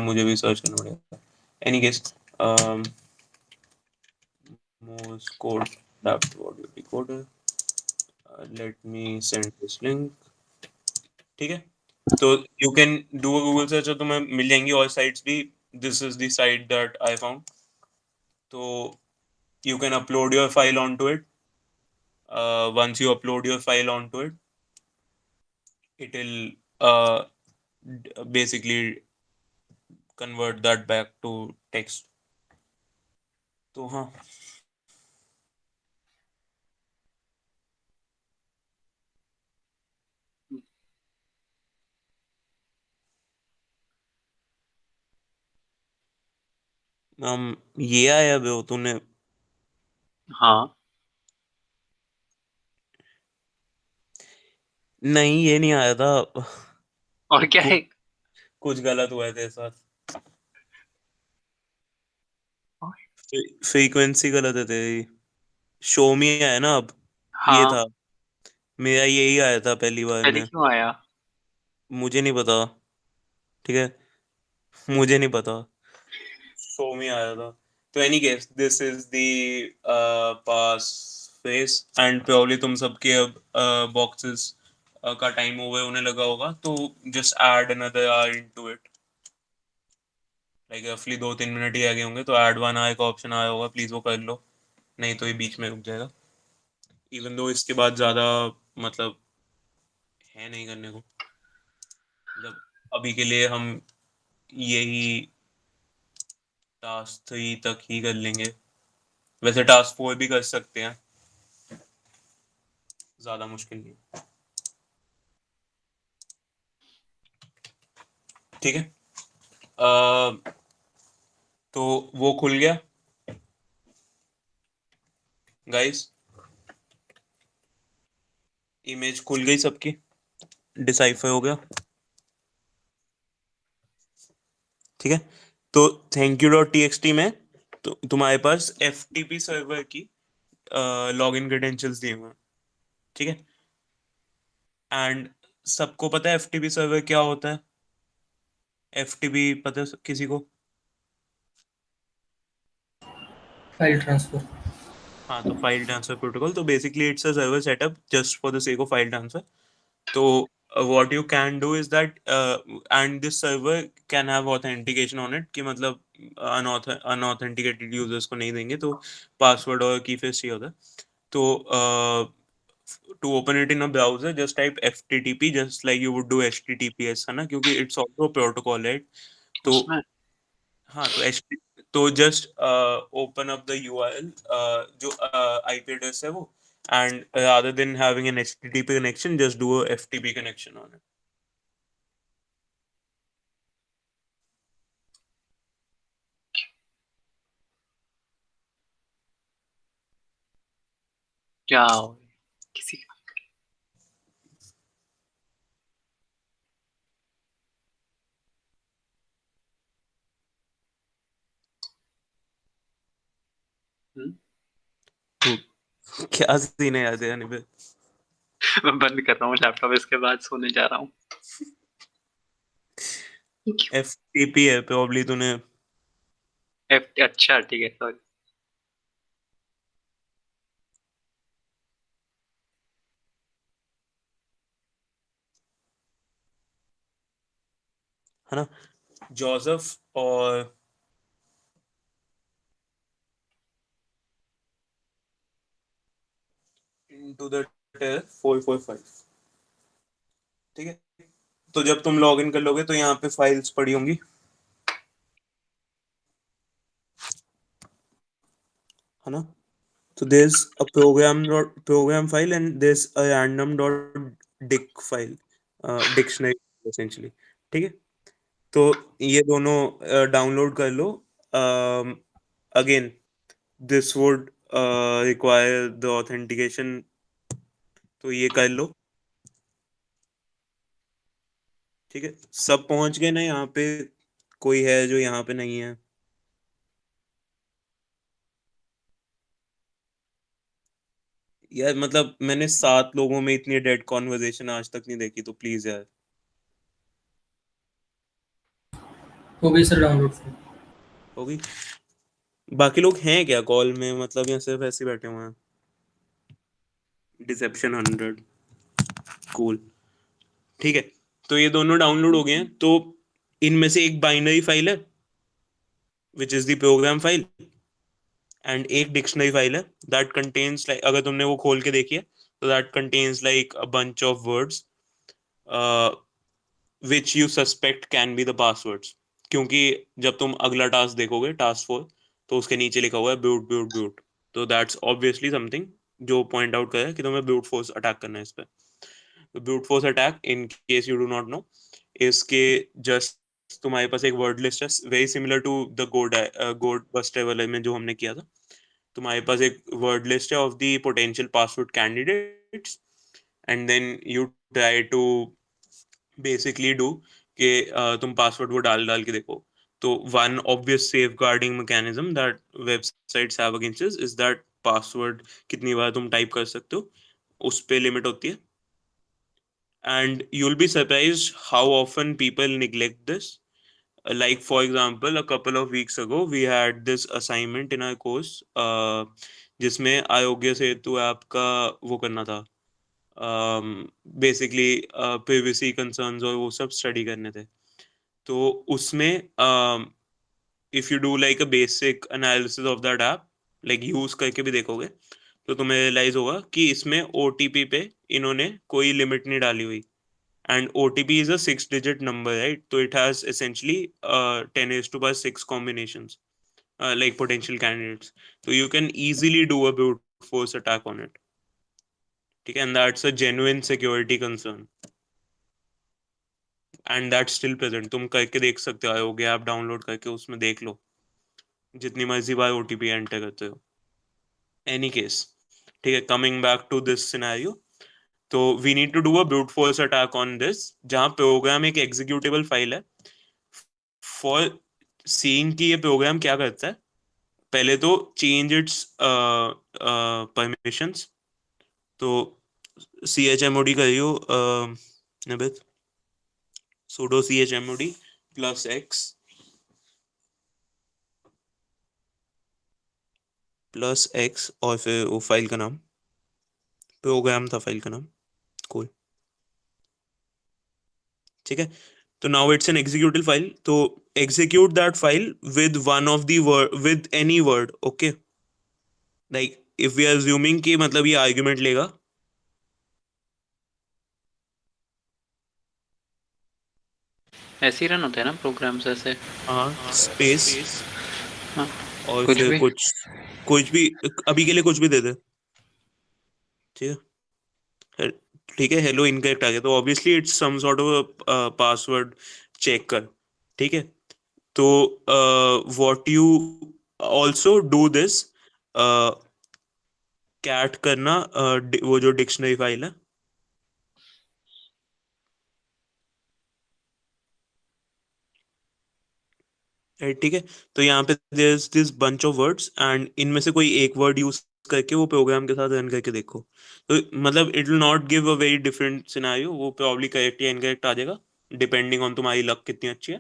मुझे भी सर्च करना पड़ेगा. Any case, Morse code adapt audio decoder. Let me send this link. ठीक है. तो you can do a Google search और तुम्हें मिल जाएंगी और sites भी. This is the site that I found. तो you can upload your file onto it. Once you upload your file onto it, it will basically convert that back to text. तो हाँ, ये आया बे तूने. हाँ. नहीं, ये नहीं आया था. और क्या है? कुछ गलत हुआ है तेरे साथ. फ्रीक्वेंसी गलत है तेरी. शो मी है ना अब. ये हाँ. था, मेरा यही आया था पहली बार पहले में. क्यों आया? मुझे नहीं पता. ठीक है, मुझे नहीं पता. शो मी आया था. तो any case, this is the pass face and purely तुम सबके अब बॉक्सेस का टाइम ओवर होने लगा होगा, तो just add another our into it. Like रफली 2-3 मिनट ही आगे होंगे, तो ऐड 1 आवर का ऑप्शन आया होगा, प्लीज वो कर लो, नहीं तो ये बीच में रुक जाएगा. इवन दो इसके बाद ज्यादा मतलब है नहीं करने को, मतलब अभी के लिए हम यही टास्क 3 तक ही कर लेंगे। वैसे टास्क 4 भी कर सकते हैं, ज्यादा मुश्किल नहीं। ठीक है, तो वो खुल गया गाइस, इमेज खुल गई सबकी, डिसाइफर हो गया। ठीक है, तो थैंक यू डॉट टीएक्सटी में तो तुम्हारे पास एफटीपी सर्वर की लॉगिन क्रेडेंशियल्स दिए हुए हैं। ठीक है, एंड सबको पता है एफटीपी सर्वर क्या होता है? एफटीपी पता है किसी को? File transfer. हाँ, तो फाइल ट्रांसफर प्रोटोकॉल, तो basically it's a server setup just for the sake of file transfer. तो what you can do is that and this server can have authentication on it, कि मतलब unauthenticated users को नहीं देंगे, तो password और की फेस चाहिए होता है। तो to open it in a browser just type FTTP just like you would do HTTPS, है ना, क्योंकि it's also a protocol, right? तो उसमें हाँ, तो तो just open up the URL, जो आईपी एड्रेस है वो, and rather than having an HTTP connection, just do a FTP connection on it. क्या हो किसी का? क्या सीन है यार तेरा निबे? मैं बंद कर रहा हूँ लैपटॉप, इसके बाद सोने जा रहा हूँ। FTP है प्रॉब्ली तूने। अच्छा ठीक है, सॉरी। है ना, जोसेफ और इनटू द 445। ठीक है, तो जब तुम लॉग इन कर लोगे तो यहाँ पे फाइल्स पड़ी होंगी, है ना। So there's a program file and there's a random dot dic file, dictionary essentially। ठीक है, तो ये दोनों डाउनलोड कर लो। Again this would require the authentication, तो ये कर लो। ठीक है, सब पहुंच गए ना यहाँ पे? कोई है जो यहाँ पे नहीं है? यार मतलब मैंने 7 लोगों में इतनी डेड कॉन्वर्जेशन आज तक नहीं देखी, तो प्लीज यार। हो गई सर डाउनलोड फिर। हो गई? बाकी लोग हैं क्या कॉल में, मतलब यहाँ सिर्फ ऐसे ही बैठे हुए हैं? Deception 100, cool. ठीक है, तो ये दोनों डाउनलोड हो गए हैं, तो इनमें से एक बाइनरी फाइल है which is the program file, and एक डिक्शनरी फाइल है दैट कंटेन्स लाइक, अगर तुमने वो खोल के देखी है तो that contains like a bunch of words which you suspect can be the passwords. क्योंकि जब तुम अगला टास्क देखोगे, टास्क 4, तो उसके नीचे लिखा हुआ है ब्यूट ब्यूट ब्यूट, तो दैट्स ऑब्वियसली समथिंग जो पॉइंट आउट करे कि तुम्हें ब्यूट फोर्स अटैक करना है इस पे। Brute force attack, in case you do not know, इसके जस्ट तुम्हारे पास एक वर्ड लिस्ट है very similar to the gobuster वाले में जो हमने किया था। तुम्हारे पास एक वर्ड लिस्ट है of the potential password candidates, and then you try to basically do कि तुम पासवर्ड वो डाल डाल के देखो। तो one obvious safeguarding mechanism that websites have against this is that password कितनी बार तुम टाइप कर सकते हो, उस पे लिमिट होती है। And you'll be surprised how often people neglect this. Like for example, a couple of weeks ago we had this assignment in our course, जिसमें आरोग्य सेतु ऐप का वो करना था, बेसिकली प्रिवेसी कंसर्न्स और वो सब स्टडी करने थे। तो उसमें if you do like a basic analysis of that app, like use करके भी देखोगे, तो तुम्हें रियलाइज होगा कि इसमें ओटीपी पे इन्होंने कोई लिमिट नहीं डाली हुई, and OTP is a 6-digit number, right? So it has essentially 10 raised to power 6 combinations, like potential candidates. So you can easily do a brute force attack on it. Okay, and that's a genuine security concern. And that's still present. तुम करके देख सकते हो, आयोगे app download करके उसमें देख लो, जितनी मर्जी बार OTP एंटर करते हो. Any case, ठीक है, coming back to this scenario. तो we need to do a brute force attack on this, जहां प्रोग्राम एक एग्जीक्यूटेबल फाइल है. फॉर सीइंग कि ये प्रोग्राम क्या करता है, पहले तो चेंज इट्स परमिशंस. तो chmod करियो नबित, sudo chmod +x और फिर वो फाइल का नाम, प्रोग्राम था फाइल का नाम, cool. ठीक है, तो now it's an executable file, तो execute that file with one of the word, with any word, okay? Like if we are assuming कि मतलब ये argument लेगा, ऐसे ही रन होते हैं ना प्रोग्राम्स ऐसे? हाँ, स्पेस हाँ, और कुछ फिर भी? कुछ भी, अभी के लिए कुछ भी दे दे, ठीक है. ठीक है, हेलो इनकरेक्ट आ गया, तो obviously it's some sort of password check कर, ठीक है. तो what you also do this, cat करना वो जो डिक्शनरी फाइल है, ठीक है. तो यहाँ पे there is this bunch of words and इनमें से कोई एक वर्ड यूज करके वो प्रोग्राम के साथ रन करके देखो. तो मतलब it will not give a very different scenario, वो प्रॉब्ली करेक्ट या इनकरेक्ट आ जाएगा डिपेंडिंग ऑन तुम्हारी लक कितनी अच्छी है.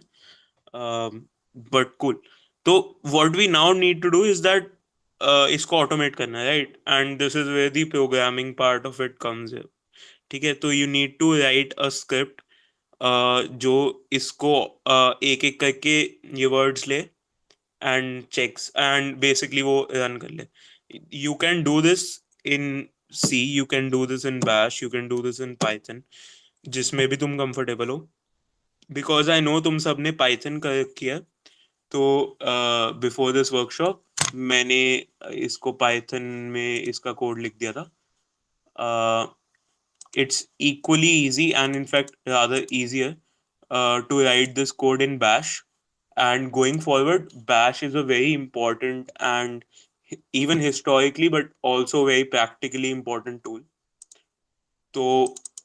But cool. तो what we now need to do is that इसको ऑटोमेट करना है, right? And this is where the programming part of it comes है, ठीक है. तो you need to write a script जो इसको एक एक करके ये वर्ड्स ले एंड चेक्स एंड बेसिकली वो रन कर ले. You can do this in C, you can do this in bash, you can do this in Python, जिसमें भी तुम कंफर्टेबल हो. बिकॉज आई नो तुम सब ने पाइथन कर किया, तो बिफोर दिस वर्कशॉप मैंने इसको पाइथन में इसका कोड लिख दिया था. It's equally easy and in fact rather easier to write this code in bash, and going forward bash is a very important and even historically but also very practically important tool. तो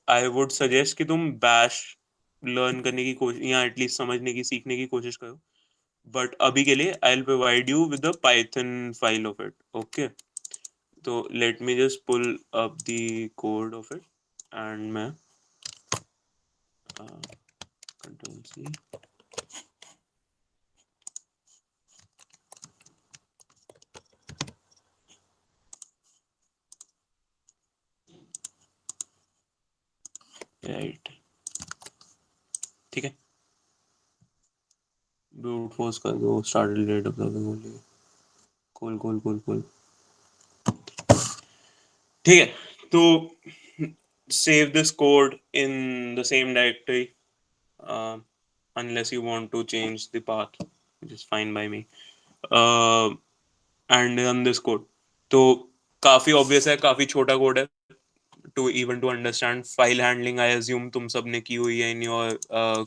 I would suggest कि तुम bash learn करने की कोशिश या at least समझने की सीखने की कोशिश करो. बट अभी के लिए I'll provide you with the Python file of it, okay? तो let me just pull up the code of it and मैं Control C. राइट, ठीक है. ब्रूट फोर्स कर दो, start rate uploading only. Cool cool cool cool, ठीक है. तो save this code in the same directory unless you want to change the path, which is fine by me, and run this code. तो काफी obvious है, काफी छोटा code है to even to understand. File handling I assume तुम सब ने की हुई है इन योर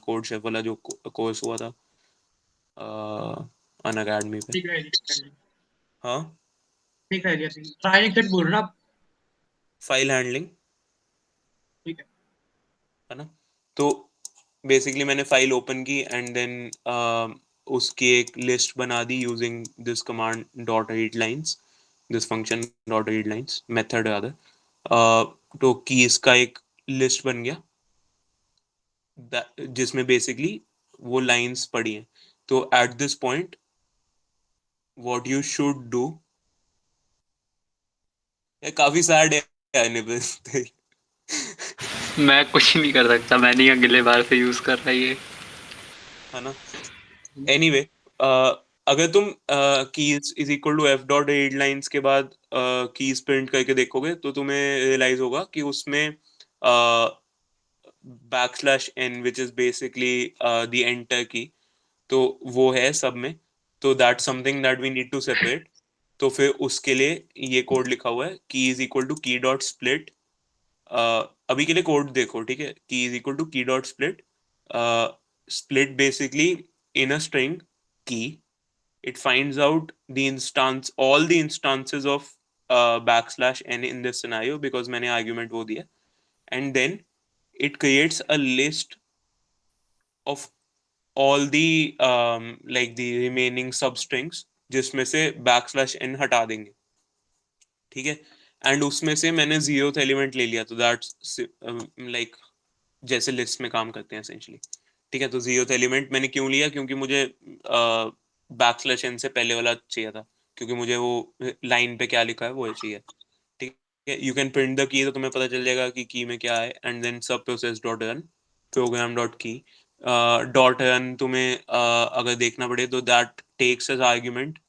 कोड शेफ वाला जो कोर्स हुआ था अन अकेडमी पे. ठीक है, हाँ, ठीक है, ट्राई करके बोल रहा आप. फाइल हैंडलिंग, ठीक है ना. तो बेसिकली मैंने फाइल ओपन की एंड देन उसकी एक लिस्ट बना दी using this command dot read lines, this function dot read lines method rather. तो कीज का एक लिस्ट बन गया जिसमें बेसिकली वो लाइंस पड़ी हैं. तो at this point what you should do, काफी सैड है निबल. मैं कुछ नहीं कर सकता, मैं नहीं अगले बार से यूज कर रहा ये, है ना. एनीवे अगर तुम keys is equal to F dot read lines के बाद कीज प्रिंट करके देखोगे तो तुम्हें रियलाइज होगा कि उसमें backslash N which is basically the enter key, तो वो है सब में। तो that something that we need to separate. तो फिर उसके लिए ये कोड लिखा हुआ है, की इज इक्वल टू की डॉट स्प्लिट। अभी के लिए कोड देखो, ठीक है। की इज इक्वल टू की dot split, split basically in a string key, it finds out the instance, all the instances of backslash n in this scenario because मैंने argument वो दिया, and then it creates a list of all the like the remaining substrings जिसमें से backslash n हटा देंगे, ठीक है। And उसमें से मैंने जीरोथ एलिमेंट ले लिया, तो दैट्स लाइक जैसे लिस्ट में काम करते हैं एसेंशियली, ठीक है। तो जीरोथ एलिमेंट मैंने क्यों लिया, क्योंकि मुझे बैकस्लैश एन से पहले वाला चाहिए था, क्योंकि मुझे वो लाइन पे क्या लिखा है वो चाहिए, ठीक है। You can print the key, तो तुम्हें पता चल जाएगा कि की में क्या है। And then subprocess dot run program dot key dot run, तुम्हें अगर देखना पड़े तो that takes as argument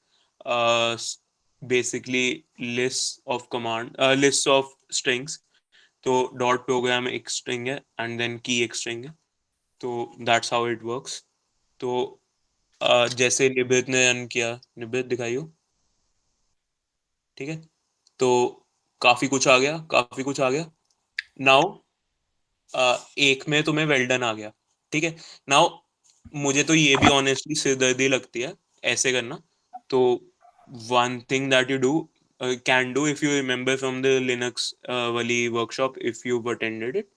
basically list of command, list of strings. तो डॉट प्रोग्राम एक स्ट्रिंग है एंड देन की एक स्ट्रिंग है, तो दैट्स हाउ इट वर्क्स। तो जैसे निबित ने रन किया, निबित दिखाइयो, ठीक है। तो काफी कुछ आ गया, काफी कुछ आ गया। नाउ एक में तुम्हें वेल्डन आ गया, ठीक है। नाउ मुझे तो ये भी ऑनेस्टली सिरदर्दी लगती है ऐसे करना। तो one thing that you do can do if you remember from the Linux वाली workshop, if you attended it,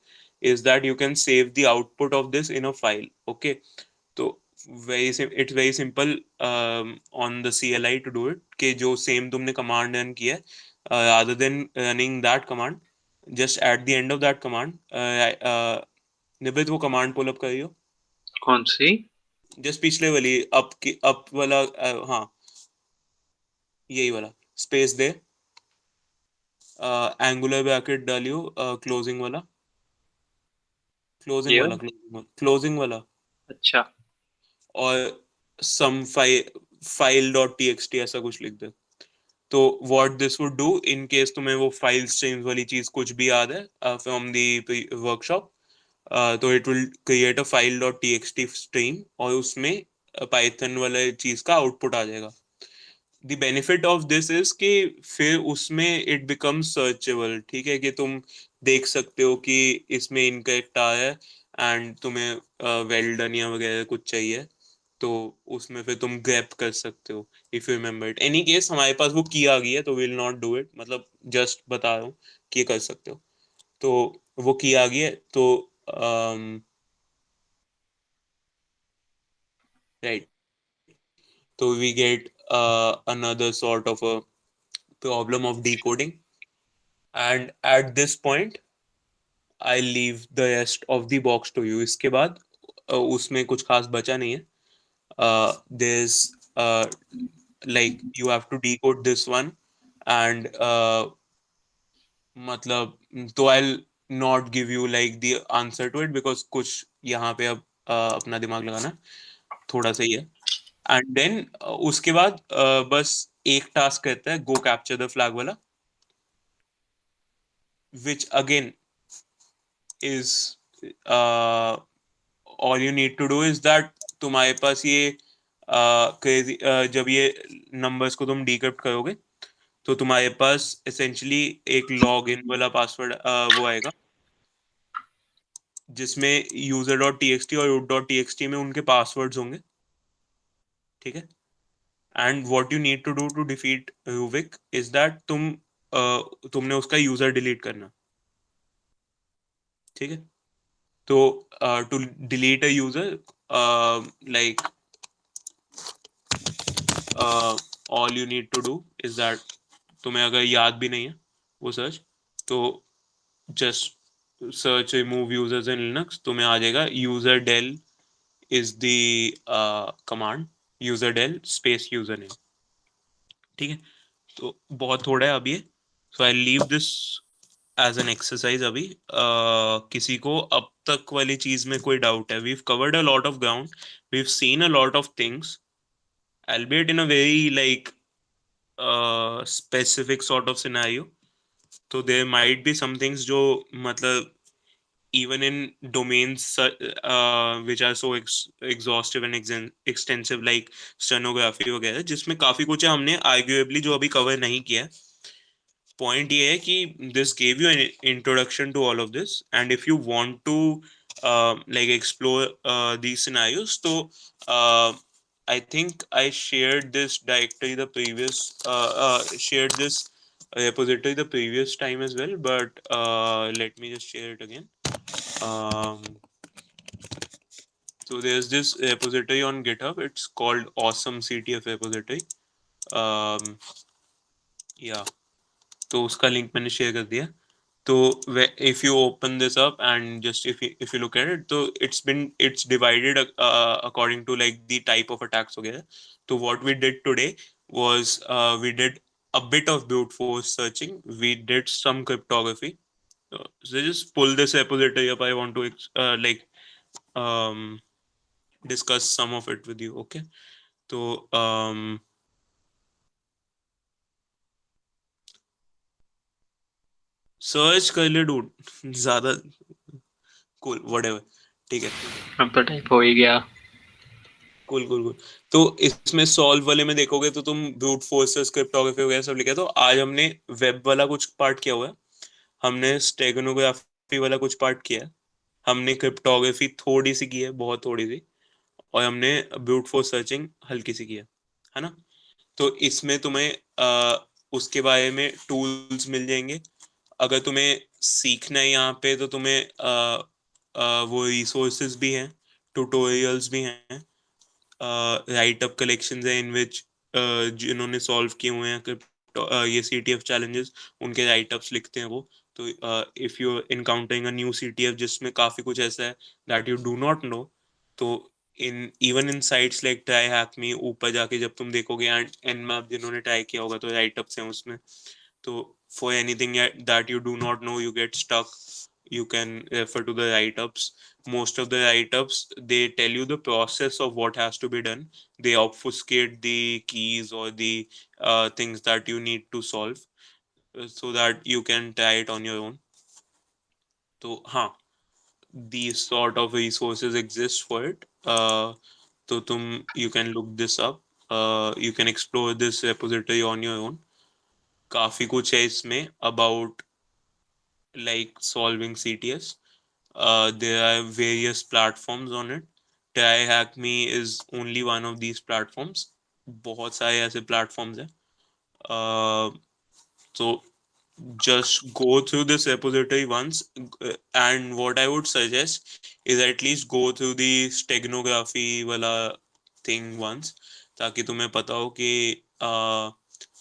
is that you can save the output of this in a file, okay। तो it's very simple on the CLI to do it, कि जो same तुमने command run किया है, rather than running that command, just at the end of that command, निबित वो command pull up करियो, कौन सी? just पिछले वाली up की up वाला, हाँ यही वाला, space दे, एंगुलर ब्रैकेट डालियो, क्लोजिंग वाला, क्लोजिंग ये वाला, क्लोजिंग वाला, अच्छा और सम फाइल डॉट टीएक्सटी ऐसा कुछ लिख दे। तो what this would do in case तुम्हें वो फाइल स्ट्रीम्स वाली चीज कुछ भी याद है फ्रॉम द वर्कशॉप, तो it will create a file dot TXT stream, और उसमें पाइथन वाला चीज का आउटपुट आ जाएगा। The benefit of this is कि फिर उसमें इट बिकम सर्चेबल, ठीक है, कि तुम देख सकते हो कि इसमें इनकरेक्ट आया है एंड तुम्हें वेल डन या वगैरह कुछ चाहिए, तो उसमें फिर तुम ग्रैप कर सकते हो if you remember it. Any case हमारे पास वो की आ गई है तो विल नॉट डू इट, मतलब जस्ट बता रहा हूँ कि कर सकते हो। तो वो की आ गई है, तो राइट, तो we get another sort of a problem of decoding, and at this point I leave the rest of the box to you। इसके बाद उसमें कुछ खास बचा नहीं है। there's like you have to decode this one, and मतलब तो I'll not give you like the answer to it because कुछ यहाँ पे अब अपना दिमाग लगाना थोड़ा सा ही है। एंड देन उसके बाद बस एक टास्क रहता है, गो कैप्चर द फ्लैग वाला, which again is all you need to do is that तुम्हारे पास ये crazy जब ये नंबर्स को तुम डिक्रिप्ट करोगे तो तुम्हारे पास एसेंशियली एक लॉग इन वाला पासवर्ड वो आएगा, जिसमें user dot T X T और root dot T X T में उनके पासवर्ड्स होंगे, ठीक है। And what you need to do to defeat Ruvik is that तुमने उसका यूजर डिलीट करना, ठीक है। तो to delete a user, like all you need to do is that, तुम्हें अगर याद भी नहीं है वो सर्च, तो just search remove users in Linux, तुम्हें आ जाएगा user del is the command, userdel space username, ठीक है। तो बहुत थोड़ा है अभी, so I leave this as an exercise अभी। किसी को अब तक वाली चीज में कोई डाउट है? We've covered a lot of ground, we've seen a lot of things, albeit in a very like specific sort of scenario. So there might be some things जो मतलब even in domains which are so exhaustive and extensive like stenography वगैरह, जिसमें काफी कुछ है हमने arguably जो अभी cover नहीं किया है. Point ये है कि this gave you an introduction to all of this, and if you want to like explore these scenarios, so I think I shared this directory the previous shared this repository the previous time as well, but let me just share it again. um, so there's this repository on GitHub. It's called Awesome CTF repository. um, yeah, तो उसका link मैंने share कर दिया. तो if you open this up and just if you look at it, so it's divided according to like the type of attacks वगैरह. So what we did today was we did a bit of brute force searching, we did some cryptography. So just pull this repository up. I want to like um discuss some of it with you. Okay, so search कर ले dude, ज्यादा cool whatever. ठीक है, अब तो type हो ही गया. Cool cool cool. तो इसमें सॉल्व वाले में देखोगे तो तुम ब्रूट फोर्स क्रिप्टोग्राफी वगैरह सब लिखा है. तो आज हमने वेब वाला कुछ पार्ट किया हुआ है, हमने स्टेगनोग्राफी वाला कुछ पार्ट किया है, हमने क्रिप्टोग्राफी थोड़ी सी की है, बहुत थोड़ी सी, और हमने ब्रूट फोर्स सर्चिंग हल्की सी की है ना. तो इसमें तुम्हें उसके बारे में टूल्स मिल जाएंगे. अगर तुम्हें सीखना है यहाँ पे तो तुम्हें वो रिसोर्सेज भी हैं, ट्यूटोरियल्स भी हैं, राइट अप कलेक्शंस है इन विच जिन्होंने सॉल्व किए हुए हैं ये CTF चैलेंजेस, उनके राइट अप्स लिखते हैं वो. तो if you encountering a new CTF जिसमें काफी कुछ ऐसा है that you do not know, तो in even in sites like TryHackMe, ऊपर जाके जब तुम देखोगे एंड Nmap जिन्होंने ट्राई किया होगा तो राइट अप्स हैं उसमें. तो for anything that you do not know, you get stuck, you can refer to the write-ups. Most of the write-ups, they tell you the process of what has to be done. They obfuscate the keys or the things that you need to solve so that you can try it on your own. So हाँ, these sort of resources exist for it. तो तुम you can look this up, you can explore this repository on your own. काफी कुछ है इसमें about like solving CTS. There are various platforms on it. TryHackMe is only one of these platforms. बहुत सारे ऐसे platforms हैं. So just go through this repository once, and what I would suggest is at least go through the steganography वाला thing once, ताकि तुम्हें पता हो कि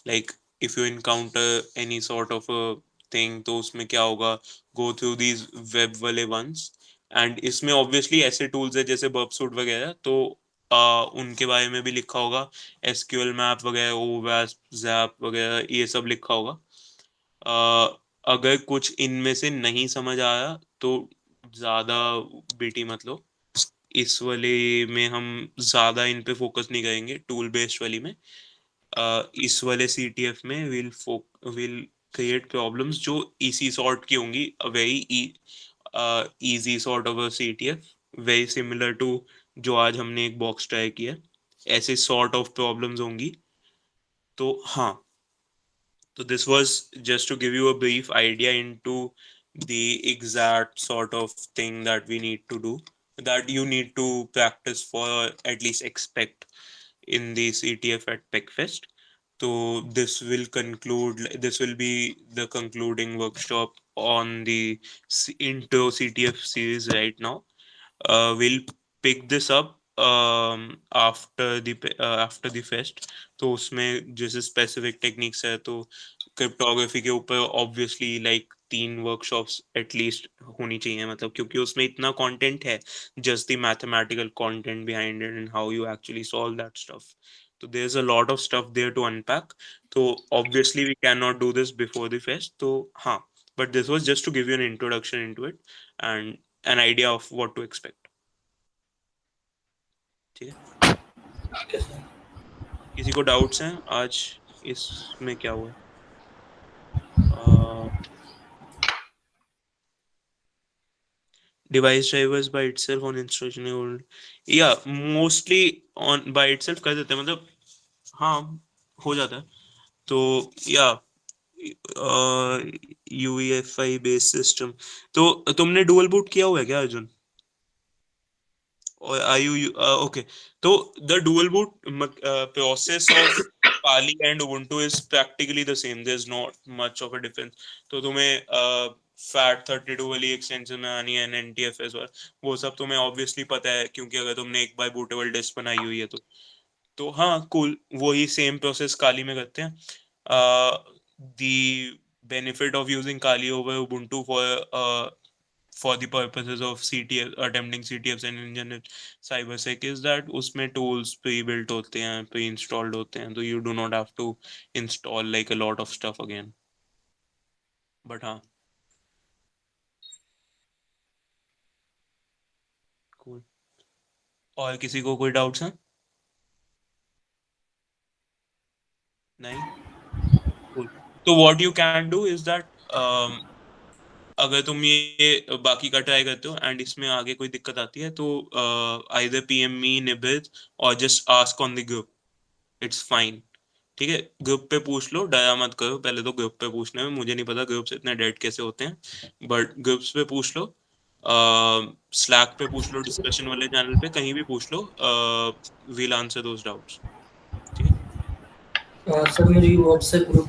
like if you encounter any sort of a thing तो उसमें क्या होगा. Go through these web वाले ones, and इसमें obviously ऐसे tools है जैसे बर्बसूट वगैरह, तो उनके बारे में भी लिखा होगा. SQL मैप वगैरह, OWASP, ZAP वगैरह, ये सब लिखा होगा. अगर कुछ इनमें से नहीं समझ आया तो ज्यादा बीटी मत लो. इस वाले में हम ज्यादा इन पे फोकस नहीं करेंगे, टूल बेस्ड वाली में. इस वाले CTF में विल क्रिएट प्रॉब्लम्स जो इसी सॉर्ट की होंगी. A very easy sort of a CTF, very similar to जो आज हमने एक बॉक्स ट्राई किया, ऐसे सॉर्ट ऑफ प्रॉब्लम्स होंगी. तो हाँ, so this was just to give you a brief idea into the exact sort of thing that we need to do, that you need to practice for, or at least expect in the CTF at PECFest. So this will be the concluding workshop on the Intro CTF series right now. We'll pick this up after the fest. तो उसमें जैसे specific techniques है, तो cryptography के ऊपर obviously like 3 workshops at least होनी चाहिए, मतलब क्योंकि उसमें इतना कंटेंट है, just the mathematical content behind it and how you actually solve that stuff. तो there is a lot of stuff there to unpack. तो obviously we can not do this before the fest. तो हाँ, but this was just to give you an introduction into it and an idea of what to expect. ठीक है. Okay, sir. किसी को doubts हैं आज इसमें क्या हुआ? Device drivers by itself on instruction, yeah, mostly on by itself कर देते हैं, मतलब हाँ हो जाता है। तो या UEFI बेस्ड सिस्टम, तो तुमने डुअल बूट किया हुआ है क्या Arjun? or are you okay, so the dual boot process of Kali and Ubuntu is practically the same, there's not much of a difference। तो तुम्हें FAT32 वाली एक्सटेंशन में आनी है NTFS और वो सब तुम्हें ऑब्वियसली पता है, क्योंकि अगर तुमने एक बार बूटेबल डिस्क बनाई हुई है तो हाँ कूल, वही सेम प्रोसेस काली में करते हैं। the benefit of using Kali over Ubuntu for the purposes of CTF, attempting CTFs and in cybersec is that उसमें tools pre-built होते हैं, pre-installed होते हैं, तो you do not have to install like a lot of stuff again। But हाँ cool। और किसी को कोई डाउट्स हैं? नहीं cool। तो what you can do is that अगर तुम ये बाकी का ट्राई करते हो एंड इसमें आगे कोई दिक्कत आती है तो either PM me Nibid or just ask on the group, it's fine। ठीक है, ग्रुप पे पूछ लो, डरा मत करो, पहले तो ग्रुप पे पूछने में, मुझे नहीं पता ग्रुप्स इतने डेड कैसे होते हैं, बट ग्रुप्स पे पूछ लो, स्लैक पे पूछ लो, डिस्कशन वाले चैनल पे कहीं भी पूछ लो, वील आंसर दोस डाउट्स। ठीक है सर मेरी व्हाट्सएप ग्रुप